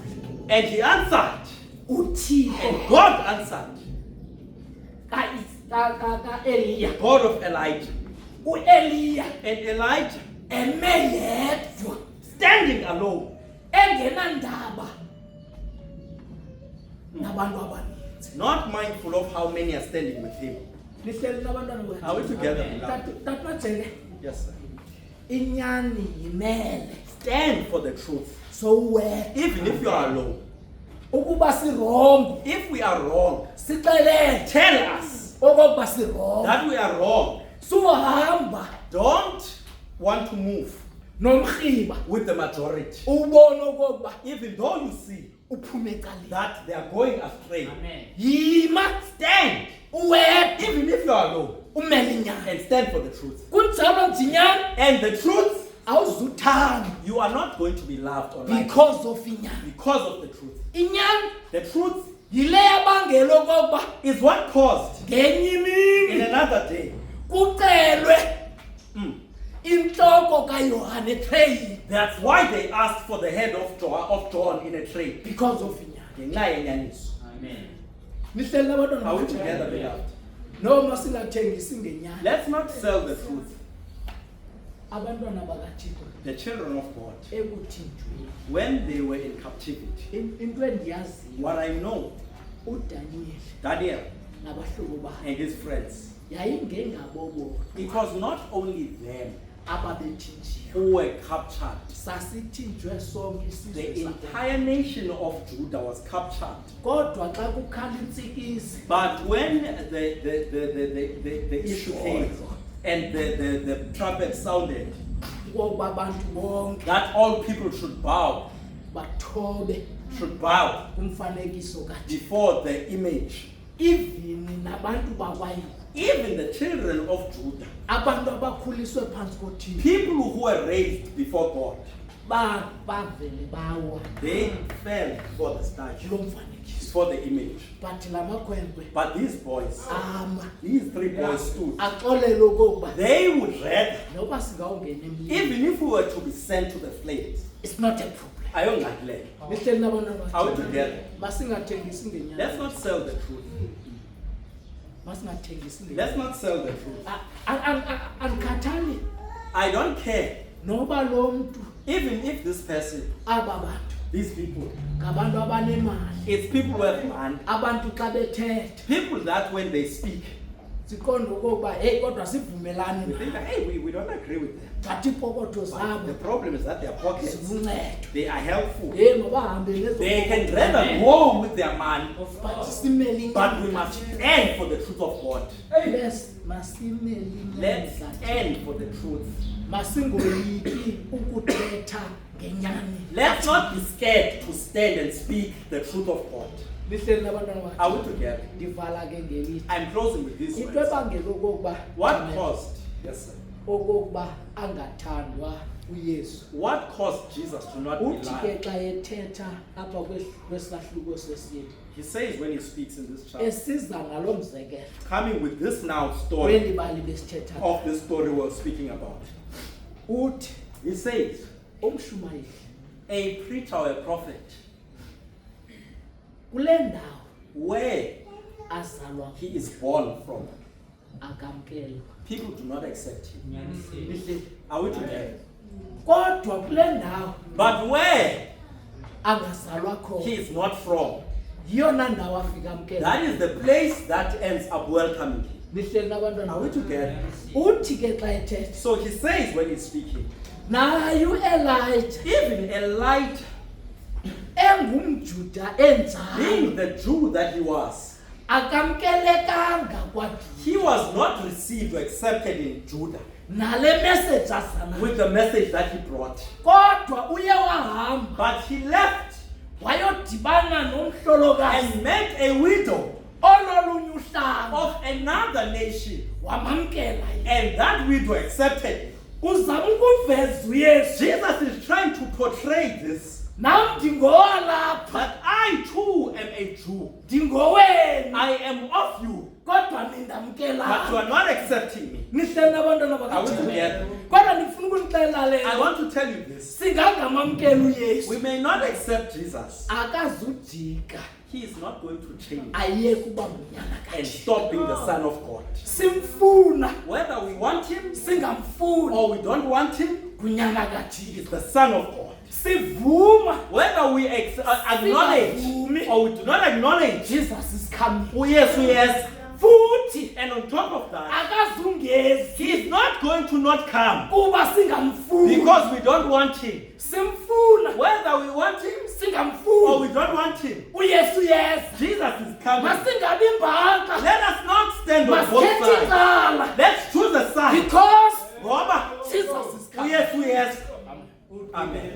Speaker 4: And he answered,
Speaker 2: uthixo
Speaker 4: and God answered,
Speaker 2: ka-Eliya
Speaker 4: God of Elijah.
Speaker 2: uEliya
Speaker 4: And Elijah,
Speaker 2: eme yedwa
Speaker 4: standing alone,
Speaker 2: engenandaba nabantu abaninzi.
Speaker 4: Not mindful of how many are standing with him.
Speaker 2: Nihleli nabantwana bethu.
Speaker 4: Are we together, beloved?
Speaker 2: Tatmajele.
Speaker 4: Yes, sir.
Speaker 2: Inyani yimele.
Speaker 4: Stand for the truth.
Speaker 2: So where?
Speaker 4: Even if you are alone.
Speaker 2: Ukuba si wrong.
Speaker 4: If we are wrong,
Speaker 2: Sixele.
Speaker 4: tell us
Speaker 2: Ukuba si wrong.
Speaker 4: that we are wrong.
Speaker 2: Suhamba.
Speaker 4: Don't want to move
Speaker 2: Nomkhiba.
Speaker 4: with the majority.
Speaker 2: Ubona ukuba
Speaker 4: Even though you see
Speaker 2: uphume eqaleni.
Speaker 4: that they are going astray.
Speaker 2: Yima.
Speaker 4: Stand.
Speaker 2: Uwedwa.
Speaker 4: Even if you are alone.
Speaker 2: Umele inyani.
Speaker 4: And stand for the truth.
Speaker 2: Kunjalo njinyani.
Speaker 4: And the truth,
Speaker 2: Awuzuthanda
Speaker 4: you are not going to be loved or liked
Speaker 2: because of inyani.
Speaker 4: because of the truth.
Speaker 2: Inyani
Speaker 4: The truth
Speaker 2: yile yabangela ukuba
Speaker 4: is what caused
Speaker 2: ngenye
Speaker 4: in
Speaker 2: imini
Speaker 4: another day.
Speaker 2: kucelwe inhloko kaYohane etreyini
Speaker 4: That's why they asked for the head of John in a tray.
Speaker 2: because of inyani.
Speaker 4: Ngenxa yenyaniso.
Speaker 2: Nihleli nabantwana
Speaker 4: Are we
Speaker 2: bakho?
Speaker 4: together, beloved?
Speaker 2: Noma singathengisi ngenyani.
Speaker 4: Let's not sell the truth.
Speaker 2: Abantwana bakaThixo
Speaker 4: The children of God,
Speaker 2: ekuthinjweni.
Speaker 4: when they were in captivity,
Speaker 2: Into endiyaziyo
Speaker 4: what I know,
Speaker 2: uDaniel
Speaker 4: Daniel
Speaker 2: nabahlobo bakhe
Speaker 4: and his friends,
Speaker 2: yayingengabo bodwa
Speaker 4: it was not only them
Speaker 2: ababethinjiwe.
Speaker 4: who were captured.
Speaker 2: Sasithinjwe sonke
Speaker 4: The
Speaker 2: isizwe sakhe.
Speaker 4: entire nation of Judah was captured.
Speaker 2: Kodwa xa kukhala intsikisi
Speaker 4: But when the issue came and the trumpet sounded
Speaker 2: ukuba abantu bonke
Speaker 4: that all people should bow
Speaker 2: bathobe
Speaker 4: before
Speaker 2: kumfanekiso kaThixo.
Speaker 4: the image,
Speaker 2: Even nabantu bakwayo
Speaker 4: even the children of Judah,
Speaker 2: abantu abakhuliswe phansi koThixo
Speaker 4: people who were raised before God,
Speaker 2: bavele bawa
Speaker 4: they fell for the statue,
Speaker 2: lo mfanekiso.
Speaker 4: for the image.
Speaker 2: But lamakhwenkwe
Speaker 4: But these boys,
Speaker 2: ama
Speaker 4: these three boys stood.
Speaker 2: axolele ukuba
Speaker 4: They would rather,
Speaker 2: noba singawungena emlilweni,
Speaker 4: even if we were to be sent to the flames,
Speaker 2: it's not a problem.
Speaker 4: ayongxakileka.
Speaker 2: Nihleli nabona
Speaker 4: Are we together?
Speaker 2: masingathengisi ngenyani.
Speaker 4: Let's not sell the truth.
Speaker 2: Masingathengisi ngenyani.
Speaker 4: Let's not sell the truth.
Speaker 2: Andikhathali
Speaker 4: I don't care.
Speaker 2: noba lo mntu
Speaker 4: Even if this person,
Speaker 2: aba bantu
Speaker 4: these people,
Speaker 2: ngabantu abanemali,
Speaker 4: it's people who have money.
Speaker 2: abantu xa bethetha
Speaker 4: People that when they speak,
Speaker 2: siqonda okokuba heyi kodwa sivumelane
Speaker 4: we think, hey, we don't agree with them.
Speaker 2: but iipokotho
Speaker 4: But the
Speaker 2: zabo
Speaker 4: problem is that their pockets,
Speaker 2: ziluncedo.
Speaker 4: they are helpful.
Speaker 2: Heyi mabahambe nezo
Speaker 4: They can
Speaker 2: pokotho.
Speaker 4: rather go with their money,
Speaker 2: But simele
Speaker 4: but we
Speaker 2: inyani
Speaker 4: must
Speaker 2: kaThixo.
Speaker 4: stand for the truth of God.
Speaker 2: Masimele inyani
Speaker 4: Let's
Speaker 2: kaThixo.
Speaker 4: stand for the truth.
Speaker 2: Masingoyiki ukuthetha ngenyani.
Speaker 4: Let's not be scared to stand and speak the truth of God.
Speaker 2: Nihleli nabantwana
Speaker 4: Are we
Speaker 2: bakhe.
Speaker 4: together?
Speaker 2: Ndivala ke ngelithi
Speaker 4: I'm closing with this
Speaker 2: into
Speaker 4: words.
Speaker 2: ebangela okokuba
Speaker 4: What caused? Yes, sir.
Speaker 2: okokuba angathandwa uYesu.
Speaker 4: What caused Jesus to not be
Speaker 2: Uthi ke
Speaker 4: loved?
Speaker 2: xa ethetha apha kwesilahluko sesibili
Speaker 4: He says when he speaks in this chapter,
Speaker 2: esiza ngalo mzekelo
Speaker 4: coming with this now story
Speaker 2: welibali besithetha
Speaker 4: of this story we're speaking about.
Speaker 2: uthi
Speaker 4: He says,
Speaker 2: umshumayeli
Speaker 4: a preacher or a prophet,
Speaker 2: kule ndawo
Speaker 4: where
Speaker 2: azalwa
Speaker 4: he is born from,
Speaker 2: akamkelwa.
Speaker 4: people do not accept him.
Speaker 2: Nihleli.
Speaker 4: Are we together?
Speaker 2: Kodwa kule ndawo
Speaker 4: But where
Speaker 2: angazalwa
Speaker 4: he
Speaker 2: khona
Speaker 4: is not from,
Speaker 2: yiyona ndawo afika amkela.
Speaker 4: that is the place that ends up welcoming him.
Speaker 2: Nihleli nabantwana
Speaker 4: Are we together?
Speaker 2: uthi ke xa ethetha
Speaker 4: So he says when he's speaking,
Speaker 2: naye uElijah
Speaker 4: even Elijah,
Speaker 2: engumJuda enjalo
Speaker 4: being the Jew that he was,
Speaker 2: akamkelekanga kwaJuda
Speaker 4: he was not received or accepted in Judah
Speaker 2: nale message asana
Speaker 4: with the message that he brought.
Speaker 2: kodwa uye wahamba
Speaker 4: But he left
Speaker 2: wayodibana nomhlolokazi
Speaker 4: and met a widow
Speaker 2: ololunye uhlanga
Speaker 4: of another nation,
Speaker 2: wamamkela yena.
Speaker 4: and that widow accepted him.
Speaker 2: Uzama ukuveza uYesu
Speaker 4: Jesus is trying to portray this,
Speaker 2: nam ndingowalapha
Speaker 4: that I too am a Jew.
Speaker 2: ndingowenu
Speaker 4: I am of you,
Speaker 2: kodwa
Speaker 4: but you
Speaker 2: nindamkela.
Speaker 4: are not accepting me.
Speaker 2: Nihleli nabantwana
Speaker 4: Are we
Speaker 2: bakaThixo
Speaker 4: together?
Speaker 2: kodwa ndifuna
Speaker 4: I want to tell you this. We may not accept Jesus. He is not going to change and stop being the Son of God. Whether we want him or we don't want him, he is the Son of God. Whether we acknowledge or we do not acknowledge,
Speaker 2: Jesus is coming.
Speaker 4: Oh yes. And on top of that, he is not going to not come because we don't want him. Whether we want him or we don't want him, Jesus is coming. Let us not stand on both sides. Let's choose a side.
Speaker 2: Because Jesus is coming.
Speaker 4: Yes. Amen.